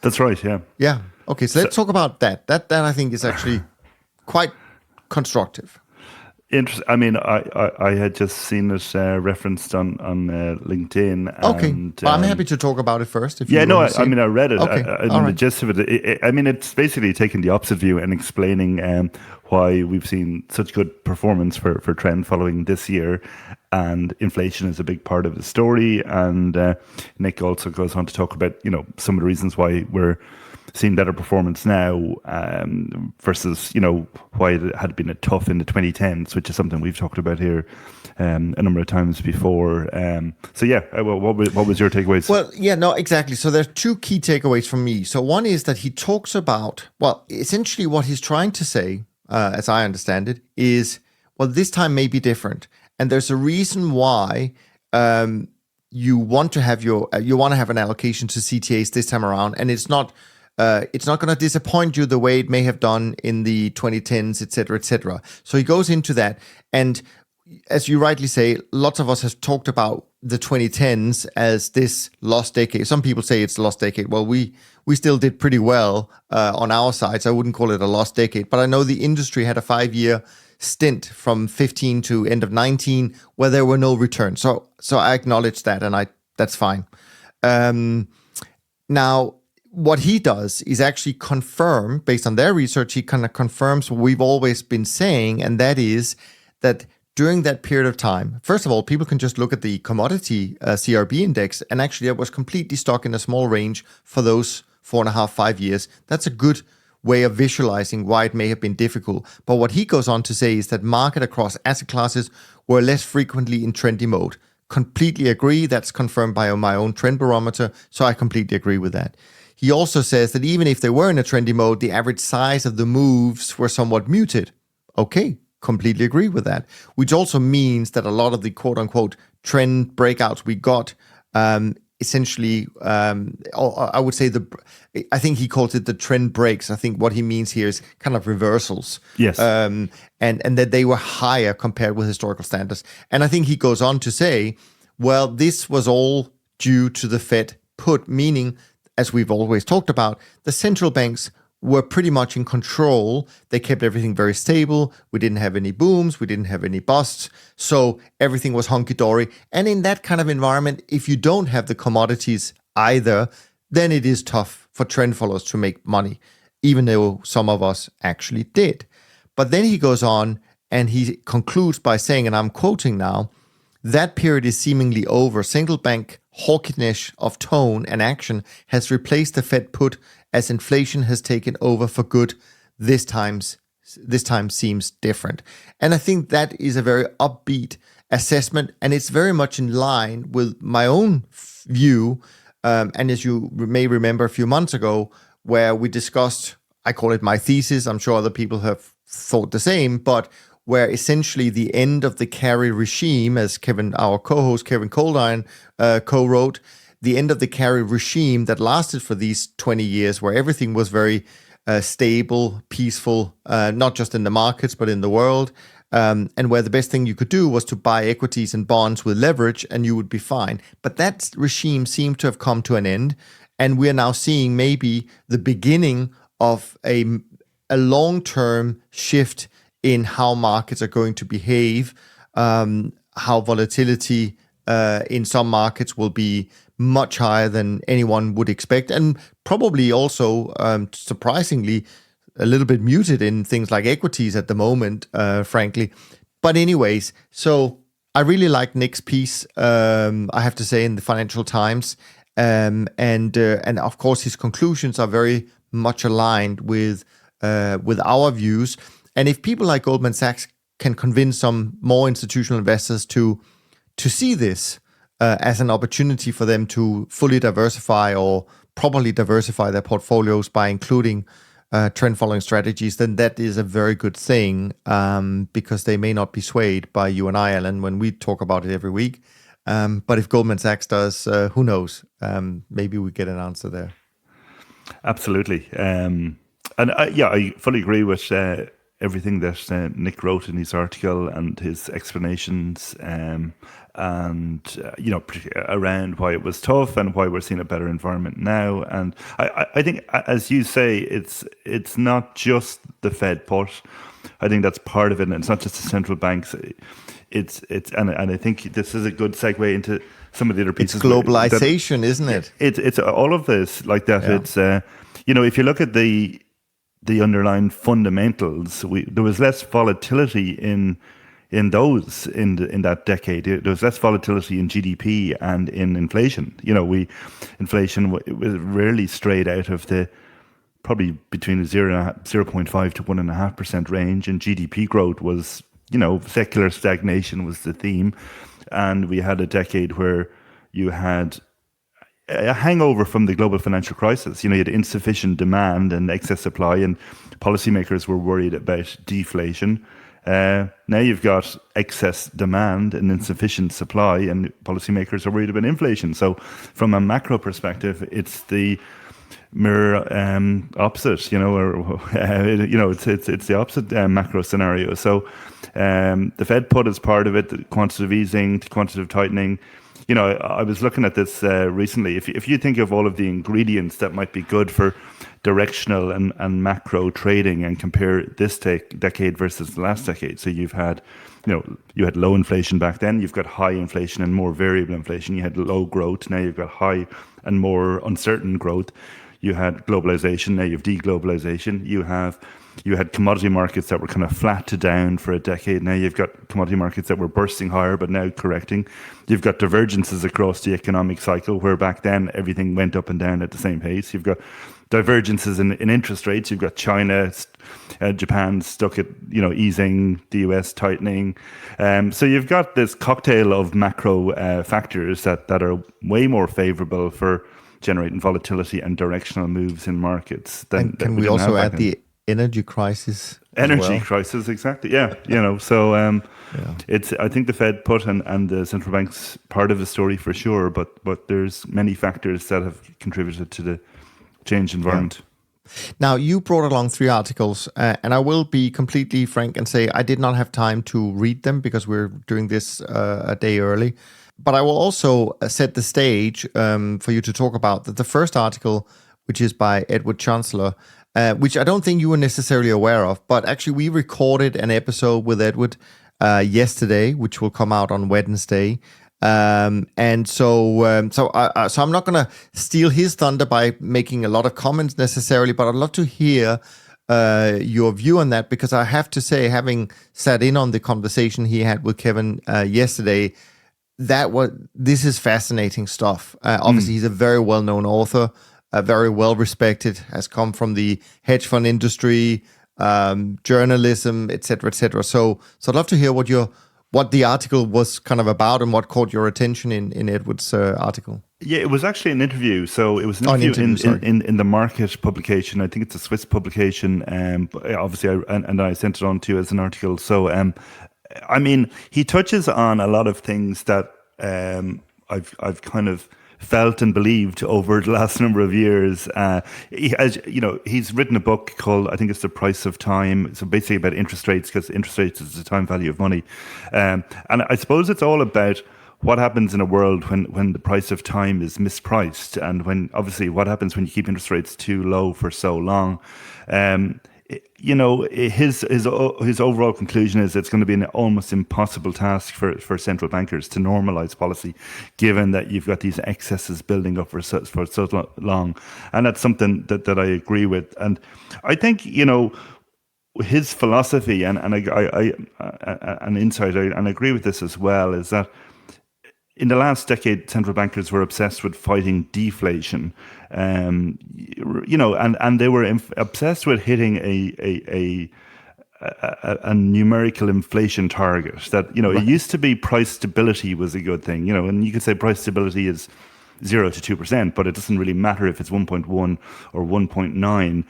That's right, yeah. Yeah. Okay, so let's talk about that. That I think is actually quite constructive. Interesting. I mean, I had just seen it referenced on LinkedIn. Okay, and, but I'm happy to talk about it first. If yeah, you no, want to I mean, I read it. Okay, I the gist of it. I mean, it's basically taking the opposite view and explaining why we've seen such good performance for trend following this year. And inflation is a big part of the story. And Nick also goes on to talk about, some of the reasons why we're seeing better performance now versus, why it had been a tough in the 2010s, which is something we've talked about here a number of times before. So yeah, what was your takeaways? Well, yeah, no, exactly. So there are two key takeaways from me. So one is that he talks about, well, essentially what he's trying to say, as I understand it, is, well, this time may be different. And there's a reason why you want to have an allocation to CTAs this time around, and it's not going to disappoint you the way it may have done in the 2010s, et cetera, et cetera. So he goes into that, and as you rightly say, lots of us have talked about the 2010s as this lost decade. Some people say it's a lost decade. Well, we still did pretty well on our side, so I wouldn't call it a lost decade. But I know the industry had a 5-year stint from 15 to end of 19 where there were no returns. So I acknowledge that, and that's fine. Now, what he does is actually confirm, based on their research, he kind of confirms what we've always been saying, and that is that during that period of time, first of all, people can just look at the commodity CRB index, and actually it was completely stuck in a small range for those 4.5 years. That's a good way of visualizing why it may have been difficult. But what he goes on to say is that market across asset classes were less frequently in trendy mode. Completely agree. That's confirmed by my own trend barometer. So I completely agree with that. He also says that even if they were in a trendy mode, the average size of the moves were somewhat muted. Okay, completely agree with that. Which also means that a lot of the quote unquote trend breakouts we got essentially, I would say I think he calls it the trend breaks. I think what he means here is kind of reversals. Yes. And that they were higher compared with historical standards. And I think he goes on to say, well, this was all due to the Fed put, meaning, as we've always talked about, the central banks were pretty much in control. They kept everything very stable. We didn't have any booms. We didn't have any busts. So everything was hunky-dory. And in that kind of environment, if you don't have the commodities either, then it is tough for trend followers to make money, even though some of us actually did. But then he goes on and he concludes by saying, and I'm quoting now, that period is seemingly over. Central bank hawkishness of tone and action has replaced the Fed put as inflation has taken over for good. This time seems different. And I think that is a very upbeat assessment, and it's very much in line with my own view. And as you may remember a few months ago, where we discussed, I call it my thesis, I'm sure other people have thought the same, but where essentially the end of the carry regime, as Kevin, our co-host Kevin Coldiron, co-wrote, the end of the carry regime that lasted for these 20 years, where everything was very stable, peaceful, not just in the markets, but in the world, and where the best thing you could do was to buy equities and bonds with leverage and you would be fine. But that regime seemed to have come to an end, and we're now seeing maybe the beginning of a long-term shift in how markets are going to behave, how volatility in some markets will be much higher than anyone would expect, and probably also, surprisingly, a little bit muted in things like equities at the moment, frankly. But anyways, so I really like Nick's piece, I have to say, in the Financial Times, and of course his conclusions are very much aligned with our views. And if people like Goldman Sachs can convince some more institutional investors to see this as an opportunity for them to fully diversify or properly diversify their portfolios by including trend-following strategies, then that is a very good thing, because they may not be swayed by you and I, Alan, when we talk about it every week. But if Goldman Sachs does, who knows? Maybe we get an answer there. Absolutely. And I fully agree with everything that Nick wrote in his article and his explanations, and around why it was tough and why we're seeing a better environment now. And I think, as you say, it's not just the Fed put. I think that's part of it, and it's not just the central banks. It's and I think this is a good segue into some of the other pieces. It's globalization, isn't it? It's all of this like that. Yeah. It's if you look at the underlying fundamentals, there was less volatility in that decade. There was less volatility in GDP and in inflation. Inflation was rarely strayed out of the probably between 0.5 to 1.5% range, and GDP growth was, secular stagnation was the theme, and we had a decade where you had a hangover from the global financial crisis. You had insufficient demand and excess supply, and policymakers were worried about deflation. Now you've got excess demand and insufficient supply, and policymakers are worried about inflation. So from a macro perspective, it's the mirror opposite, it's the opposite macro scenario. So the Fed put as part of it, the quantitative easing, quantitative tightening. I was looking at this recently. If you think of all of the ingredients that might be good for directional and macro trading, and compare this decade versus the last decade. So you've had, you had low inflation back then. You've got high inflation and more variable inflation. You had low growth. Now you've got high and more uncertain growth. You had globalization. Now you have deglobalization. You had commodity markets that were kind of flat to down for a decade. Now you've got commodity markets that were bursting higher, but now correcting. You've got divergences across the economic cycle, where back then everything went up and down at the same pace. You've got divergences in interest rates. You've got China, Japan stuck at, easing, the US tightening. So you've got this cocktail of macro factors that are way more favorable for generating volatility and directional moves in markets. Can we also add the energy crisis? Crisis, exactly. Yeah, So it's. I think the Fed put and the central bank's part of the story for sure, but there's many factors that have contributed to the changed environment. Yeah. Now, you brought along 3 articles, and I will be completely frank and say I did not have time to read them because we're doing this a day early. But I will also set the stage for you to talk about the first article, which is by Edward Chancellor, which I don't think you were necessarily aware of. But actually, we recorded an episode with Edward yesterday, which will come out on Wednesday. And so I'm not going to steal his thunder by making a lot of comments necessarily, but I'd love to hear your view on that, because I have to say, having sat in on the conversation he had with Kevin yesterday, this is fascinating stuff. Obviously, he's a very well-known author, very well-respected, has come from the hedge fund industry, journalism, etc., etc. So I'd love to hear what what the article was kind of about and what caught your attention in Edward's article. Yeah, it was actually an interview. So it was an interview in the Market publication. I think it's a Swiss publication. But obviously, I sent it on to you as an article. So, I mean, he touches on a lot of things that I've kind of felt and believed over the last number of years. He's written a book called, I think it's The Price of Time. So basically about interest rates, because interest rates is the time value of money. And I suppose it's all about what happens in a world when the price of time is mispriced, and when obviously what happens when you keep interest rates too low for so long. His overall conclusion is it's going to be an almost impossible task for central bankers to normalize policy, given that you've got these excesses building up for so long. And that's something that I agree with. And I think, his philosophy and insight, and I agree with this as well, is that in the last decade, central bankers were obsessed with fighting deflation, and they were obsessed with hitting a numerical inflation target. That It used to be price stability was a good thing, and you could say price stability is 0 to 2%, but it doesn't really matter if it's 1.1 or 1.9.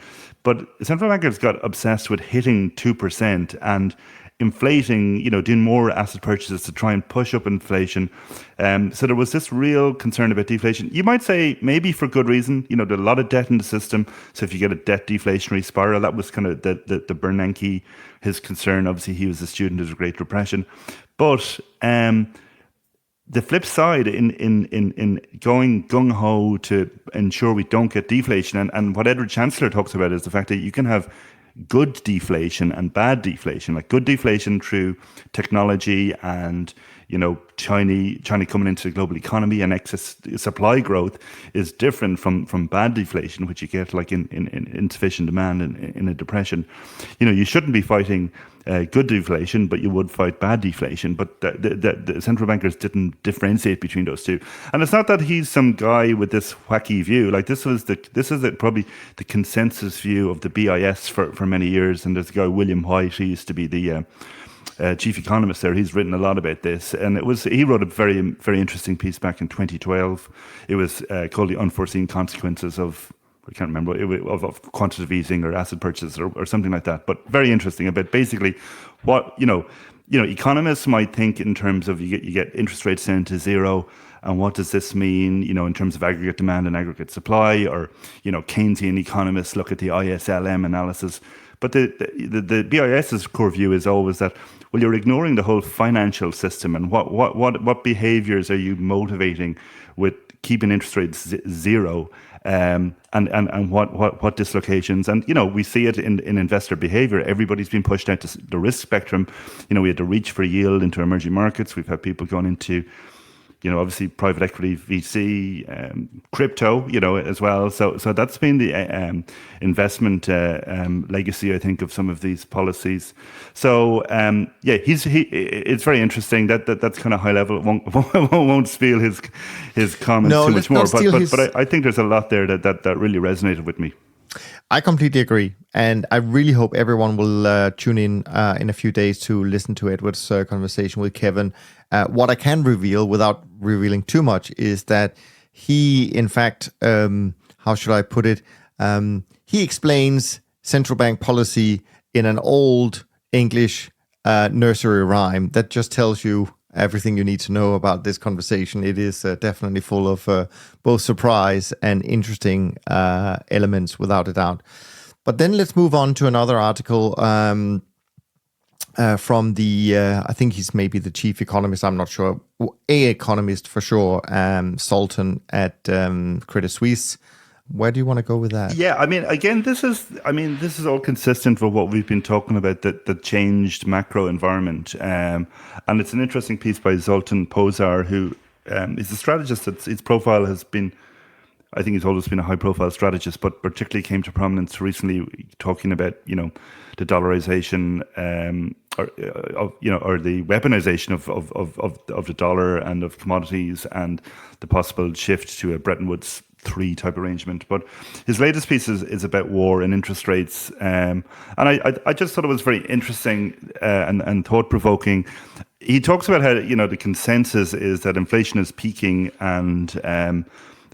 But central bankers got obsessed with hitting 2% and inflating, doing more asset purchases to try and push up inflation. So there was this real concern about deflation. You might say maybe for good reason. There's a lot of debt in the system. So if you get a debt deflationary spiral, that was kind of the Bernanke, his concern. Obviously, he was a student of the Great Depression. But the flip side in going gung-ho to ensure we don't get deflation, and what Edward Chancellor talks about is the fact that you can have good deflation and bad deflation. Like good deflation through technology and China coming into the global economy and excess supply growth is different from bad deflation, which you get like in insufficient demand in a depression. You shouldn't be fighting good deflation, but you would fight bad deflation. But the central bankers didn't differentiate between those two. And it's not that he's some guy with this wacky view. Like this is probably the consensus view of the BIS for many years. And there's a guy, William White, who used to be the chief economist there. He's written a lot about this, and he wrote a very, very interesting piece back in 2012. It was called "The Unforeseen Consequences of," I can't remember, of quantitative easing or asset purchase or something like that. But very interesting about basically what economists might think in terms of you get interest rates down to zero. And what does this mean, in terms of aggregate demand and aggregate supply? Or, Keynesian economists look at the ISLM analysis. But the BIS's core view is always that, well, you're ignoring the whole financial system, and what behaviors are you motivating with keeping interest rates zero, and what dislocations? And we see it in investor behavior. Everybody's been pushed out to the risk spectrum. We had to reach for yield into emerging markets. We've had people going into obviously private equity, VC, crypto, as well. So that's been the investment legacy, I think, of some of these policies. So it's very interesting. That's kind of high level. Won't steal his comments too much more. But I think there's a lot there that really resonated with me. I completely agree. And I really hope everyone will tune in a few days to listen to Edward's conversation with Kevin. What I can reveal without revealing too much is that he, in fact, how should I put it? He explains central bank policy in an old English nursery rhyme that just tells you everything you need to know about this conversation. It is definitely full of both surprise and interesting elements, without a doubt. But then let's move on to another article from the, I think he's maybe the chief economist, I'm not sure, a economist for sure, Zoltan at Credit Suisse. Where do you want to go with that? Yeah, again, this is all consistent with what we've been talking about, the changed macro environment. And it's an interesting piece by Zoltan Pozsar, who is a strategist. His profile has been, I think he's always been a high-profile strategist, but particularly came to prominence recently talking about, the dollarization or the weaponization of the dollar and of commodities, and the possible shift to a Bretton Woods 3 type arrangement. But his latest piece is about war and interest rates, and I just thought it was very interesting and thought-provoking. he talks about how, the consensus is that inflation is peaking, and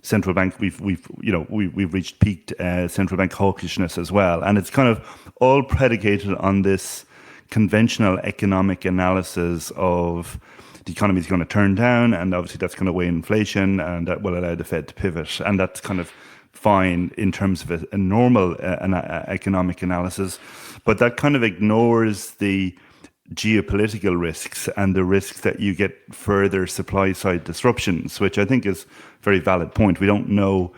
central bank we've reached peaked central bank hawkishness as well, and it's kind of all predicated on this conventional economic analysis of the economy is going to turn down, and obviously that's going to weigh inflation, and that will allow the Fed to pivot, and that's kind of fine in terms of a normal economic analysis, but that kind of ignores the geopolitical risks and the risks that you get further supply side disruptions, which I think is a very valid point. We don't know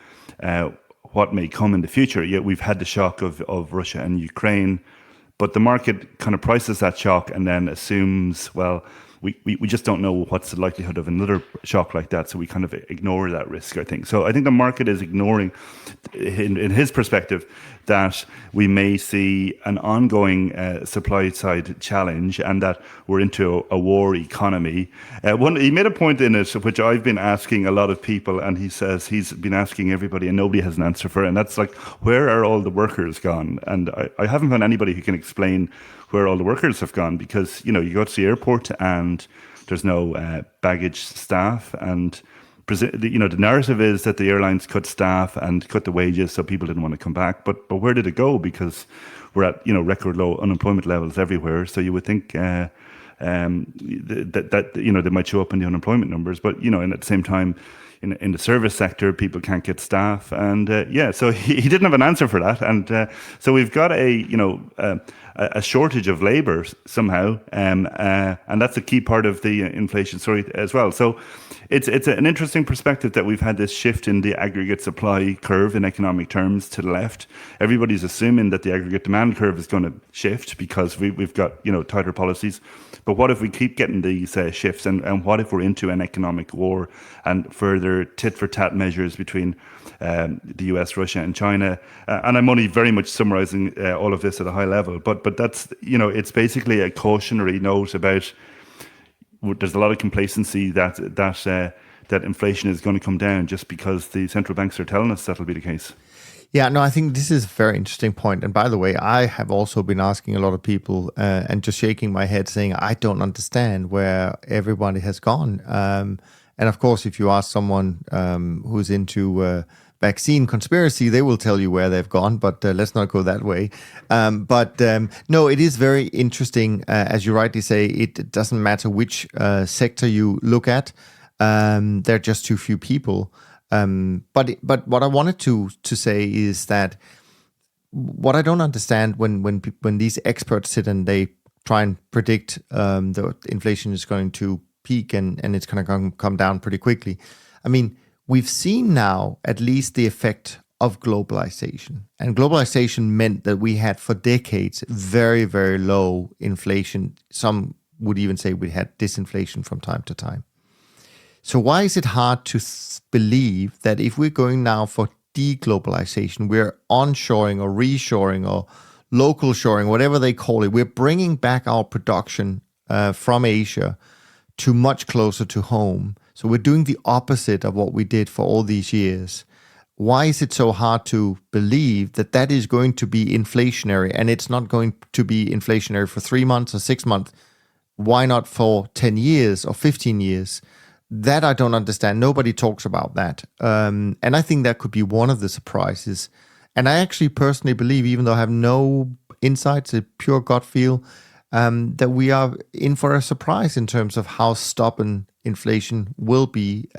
what may come in the future. Yet we've had the shock of Russia and Ukraine, but the market kind of prices that shock and then assumes, well, we just don't know what's the likelihood of another shock like that, so we kind of ignore that risk, I think. So I think the market is ignoring, in his perspective, that we may see an ongoing supply side challenge and that we're into a war economy. He made a point in it, which I've been asking a lot of people, and he says he's been asking everybody and nobody has an answer for it, and that's like, where are all the workers gone? And I haven't found anybody who can explain where all the workers have gone, because you go to the airport and there's no baggage staff, and the narrative is that the airlines cut staff and cut the wages so people didn't want to come back, but where did it go? Because we're at record low unemployment levels everywhere, so you would think that they might show up in the unemployment numbers, but and at the same time in the service sector, people can't get staff, and so he didn't have an answer for that, and so we've got a shortage of labour somehow, and that's a key part of the inflation story as well. So it's an interesting perspective that we've had this shift in the aggregate supply curve in economic terms to the left. Everybody's assuming that the aggregate demand curve is going to shift because we've got tighter policies. But what if we keep getting these shifts, and what if we're into an economic war and further tit-for-tat measures between the US, Russia and China? And I'm only very much summarising all of this at a high level, but that's, it's basically a cautionary note about there's a lot of complacency that inflation is going to come down just because the central banks are telling us that'll be the case. Yeah, no, I think this is a very interesting point. And by the way, I have also been asking a lot of people and just shaking my head saying, I don't understand where everybody has gone. And of course, if you ask someone who's into vaccine conspiracy, they will tell you where they've gone, but let's not go that way. No, it is very interesting. As you rightly say, it doesn't matter which sector you look at. There are just too few people. But what I wanted to say is that what I don't understand when these experts sit and they try and predict the inflation is going to peak and it's going to come down pretty quickly. I mean, we've seen now at least the effect of globalization. And globalization meant that we had for decades very, very low inflation. Some would even say we had disinflation from time to time. So why is it hard to believe that if we're going now for deglobalization, we're onshoring or reshoring or local shoring, whatever they call it, we're bringing back our production from Asia to much closer to home. So we're doing the opposite of what we did for all these years. Why is it so hard to believe that that is going to be inflationary, and it's not going to be inflationary for 3 months or 6 months? Why not for 10 years or 15 years? That I don't understand. Nobody talks about that. And I think that could be one of the surprises. And I actually personally believe, even though I have no insights, a pure gut feel, that we are in for a surprise in terms of how stubborn inflation will be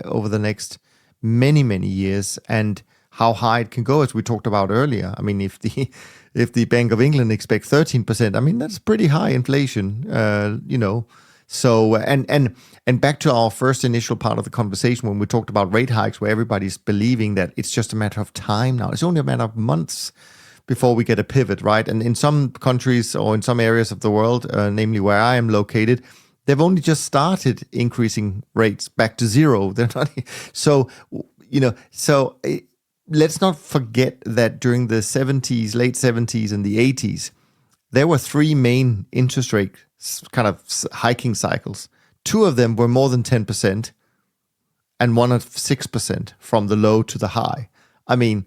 over the next many, many years, and how high it can go, as we talked about earlier. I mean, if the Bank of England expects 13%, I mean, that's pretty high inflation, So, and back to our first initial part of the conversation when we talked about rate hikes, where everybody's believing that it's just a matter of time now. It's only a matter of months before we get a pivot, right? And in some countries or in some areas of the world, namely where I am located, they've only just started increasing rates back to zero. They're not, let's not forget that during the 70s, late 70s and the 80s, there were 3 main interest rate kind of hiking cycles. 2 of them were more than 10% and 1 of 6% from the low to the high. I mean,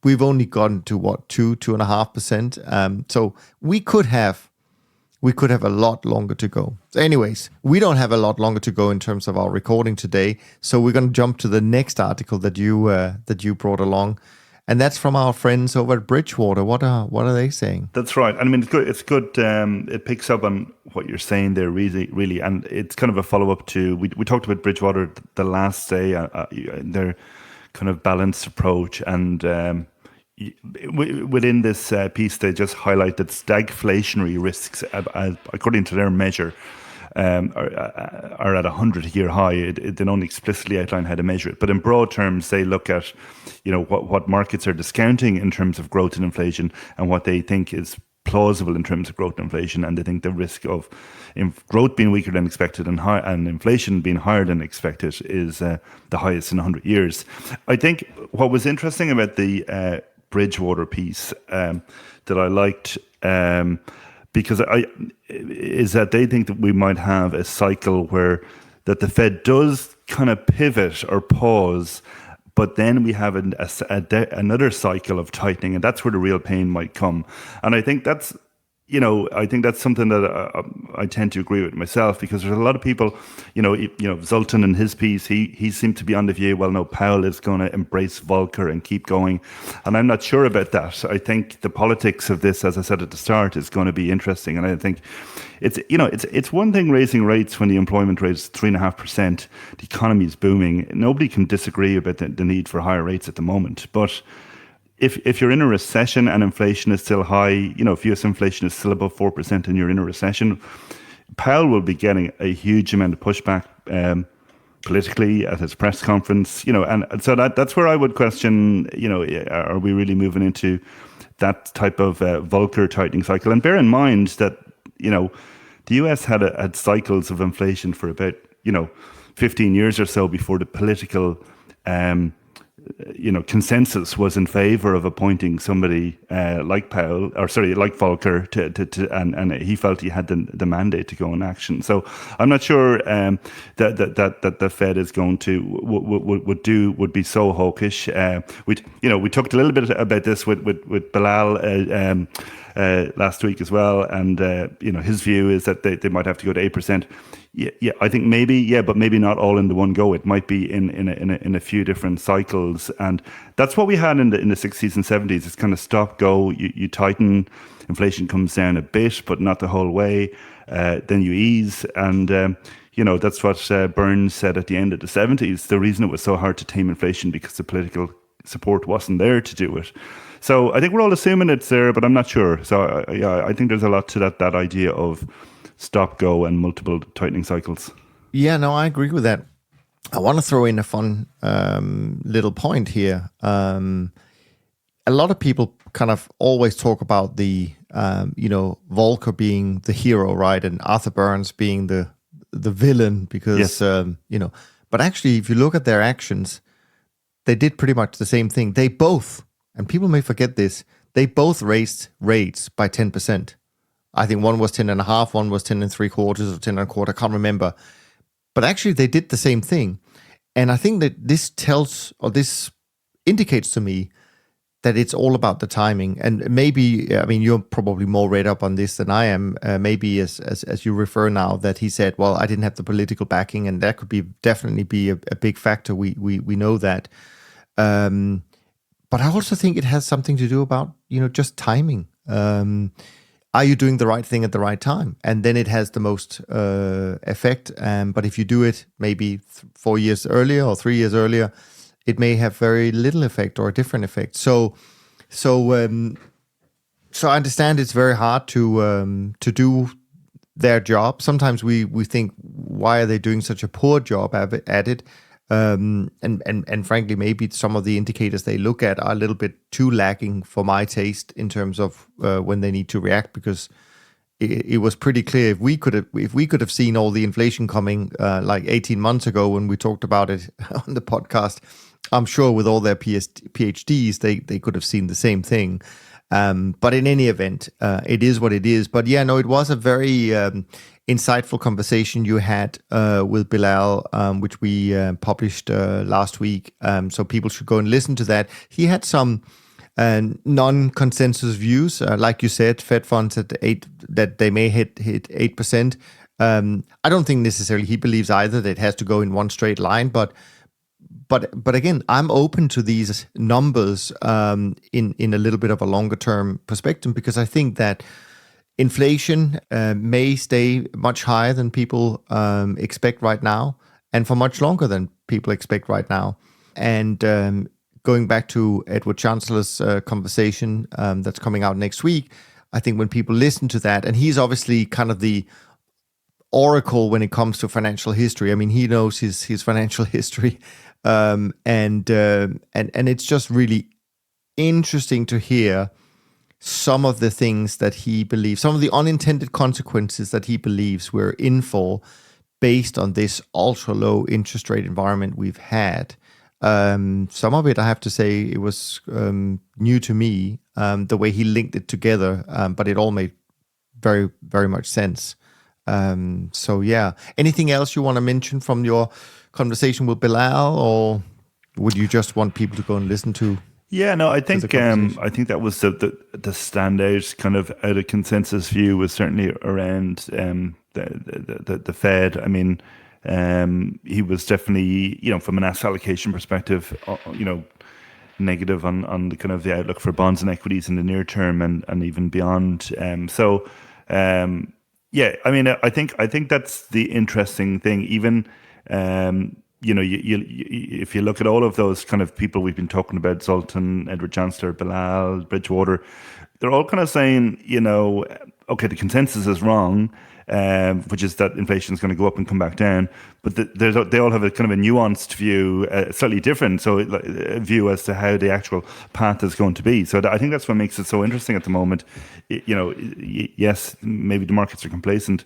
we've only gotten to 2.5%. So we could have we could have a lot longer to go. So anyways, we don't have a lot longer to go in terms of our recording today. So we're going to jump to the next article that you brought along. And that's from our friends over at Bridgewater. What are they saying? That's right. I mean, it's good. It's good. It picks up on what you're saying there, really, and it's kind of a follow up to we talked about Bridgewater the last day, their kind of balanced approach, and within this piece, they just highlight that stagflationary risks, according to their measure, are at a 100-year high. They don't explicitly outline how to measure it, but in broad terms, they look at, what markets are discounting in terms of growth and inflation, and what they think is plausible in terms of growth and inflation, and they think the risk of growth being weaker than expected and inflation being higher than expected is the highest in 100 years. I think what was interesting about the Bridgewater piece that I liked, because is that they think that we might have a cycle where that the Fed does kind of pivot or pause, but then we have another cycle of tightening, and that's where the real pain might come. And I think that's something that I tend to agree with myself, because there's a lot of people, Zoltan in his piece, he seemed to be on the view, well, no, Powell is going to embrace Volcker and keep going. And I'm not sure about that. I think the politics of this, as I said at the start, is going to be interesting. And I think it's one thing raising rates when the employment rate is 3.5%, the economy is booming. Nobody can disagree about the need for higher rates at the moment. But if you're in a recession and inflation is still high, if US inflation is still above 4% and you're in a recession, Powell will be getting a huge amount of pushback politically at his press conference, and so that's where I would question, are we really moving into that type of Volcker tightening cycle? And bear in mind that, the US had cycles of inflation for about, 15 years or so before the political consensus was in favor of appointing somebody like Volcker and he felt he had the mandate to go in action. So I'm not sure that the Fed is going to would be so hawkish. We talked a little bit about this with Bilal last week as well, and his view is that they might have to go to 8%. Yeah, I think maybe, but maybe not all in the one go. It might be in a few different cycles, and that's what we had in the 60s and 70s. It's kind of stop go. You tighten, inflation comes down a bit, but not the whole way. Then you ease, and that's what Burns said at the end of the 70s. The reason it was so hard to tame inflation because the political support wasn't there to do it. So I think we're all assuming it's there, but I'm not sure. So I think there's a lot to that idea of stop, go, and multiple tightening cycles. Yeah, no, I agree with that. I want to throw in a fun little point here. A lot of people kind of always talk about the, Volcker being the hero, right? And Arthur Burns being the villain because, yes. But actually, if you look at their actions, they did pretty much the same thing. They both, and people may forget this, they both raised rates by 10%. I think one was 10.5, one was 10.75 or 10.25. I can't remember. But actually, they did the same thing. And I think that this indicates to me that it's all about the timing. And maybe, you're probably more read up on this than I am. Maybe as you refer now, that he said, well, I didn't have the political backing, and that could definitely be a big factor. We know that. But I also think it has something to do about, just timing. Are you doing the right thing at the right time? And then it has the most effect. But if you do it maybe 4 years earlier or 3 years earlier, it may have very little effect or a different effect. So I understand it's very hard to do their job. Sometimes we think, why are they doing such a poor job at it? And frankly, maybe some of the indicators they look at are a little bit too lacking for my taste in terms of when they need to react, because it was pretty clear if we could have seen all the inflation coming like 18 months ago when we talked about it on the podcast, I'm sure with all their PhDs they could have seen the same thing. But in any event, it is what it is. But yeah, no, it was a very insightful conversation you had with Bilal, which we published last week. So people should go and listen to that. He had some non-consensus views. Like you said, Fed funds at 8, that they may hit 8%. I don't think necessarily he believes either that it has to go in one straight line, but again, I'm open to these numbers in a little bit of a longer term perspective, because I think that inflation may stay much higher than people expect right now, and for much longer than people expect right now. And going back to Edward Chancellor's conversation that's coming out next week, I think when people listen to that, and he's obviously kind of the oracle when it comes to financial history. I mean, he knows his financial history, and it's just really interesting to hear some of the things that he believes, some of the unintended consequences that he believes we're in for, based on this ultra low interest rate environment we've had. Some of it, I have to say, it was new to me, the way he linked it together, but it all made very, very much sense. So yeah, anything else you want to mention from your conversation with Bilal, or would you just want people to go and listen to? Yeah, no, I think that was the standout kind of out of consensus view was certainly around the Fed. I mean, he was definitely, from an asset allocation perspective, negative on the kind of the outlook for bonds and equities in the near term and even beyond. Yeah, I mean, I think that's the interesting thing. Even if you look at all of those kind of people we've been talking about, Zoltan, Edward Chancellor, Bilal, Bridgewater, they're all kind of saying, okay, the consensus is wrong, which is that inflation is going to go up and come back down. But they all have a kind of a nuanced view, slightly different, so a view as to how the actual path is going to be. So I think that's what makes it so interesting at the moment. Yes, maybe the markets are complacent,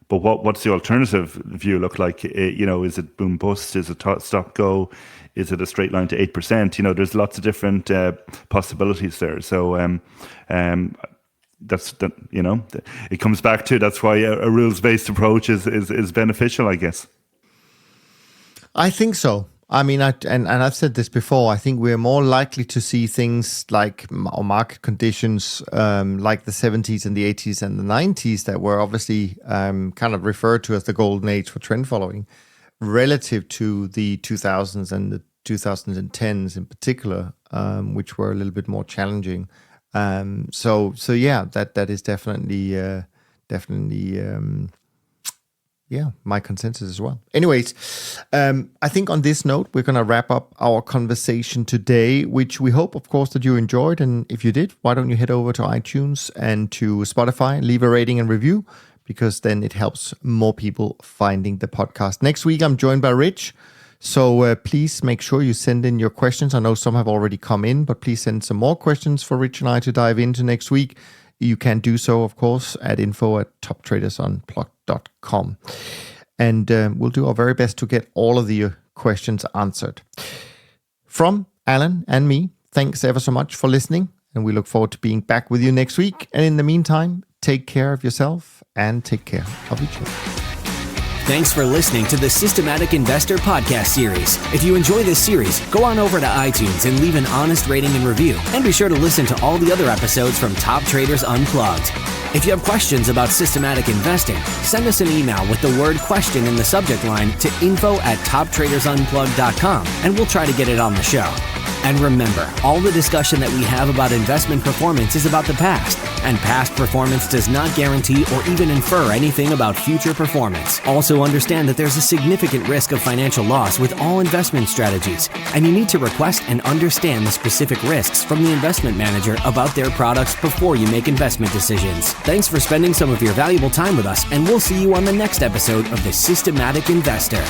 but what's the alternative view look like? Is it boom bust? Is it stop go? Is it a straight line to 8%? There's lots of different possibilities there. So it comes back to, that's why a rules-based approach is beneficial, I guess. I think so. I mean, I've said this before, I think we're more likely to see things like market conditions like the 70s and the 80s and the 90s that were obviously kind of referred to as the golden age for trend following, relative to the 2000s and the 2010s in particular, which were a little bit more challenging. So yeah, that is definitely my consensus as well. Anyways, I think on this note, we're going to wrap up our conversation today, which we hope, of course, that you enjoyed. And if you did, why don't you head over to iTunes and to Spotify, leave a rating and review, because then it helps more people finding the podcast. Next week, I'm joined by Rich. So please make sure you send in your questions. I know some have already come in, but please send some more questions for Rich and I to dive into next week. You can do so, of course, at info@toptradersunplugged.com. And we'll do our very best to get all of the questions answered. From Alan and me, thanks ever so much for listening. And we look forward to being back with you next week. And in the meantime, take care of yourself and take care of each other. Thanks for listening to the Systematic Investor podcast series. If you enjoy this series, go on over to iTunes and leave an honest rating and review. And be sure to listen to all the other episodes from Top Traders Unplugged. If you have questions about systematic investing, send us an email with the word question in the subject line to info@toptradersunplugged.com, and we'll try to get it on the show. And remember, all the discussion that we have about investment performance is about the past, and past performance does not guarantee or even infer anything about future performance. Also understand that there's a significant risk of financial loss with all investment strategies, and you need to request and understand the specific risks from the investment manager about their products before you make investment decisions. Thanks for spending some of your valuable time with us, and we'll see you on the next episode of The Systematic Investor.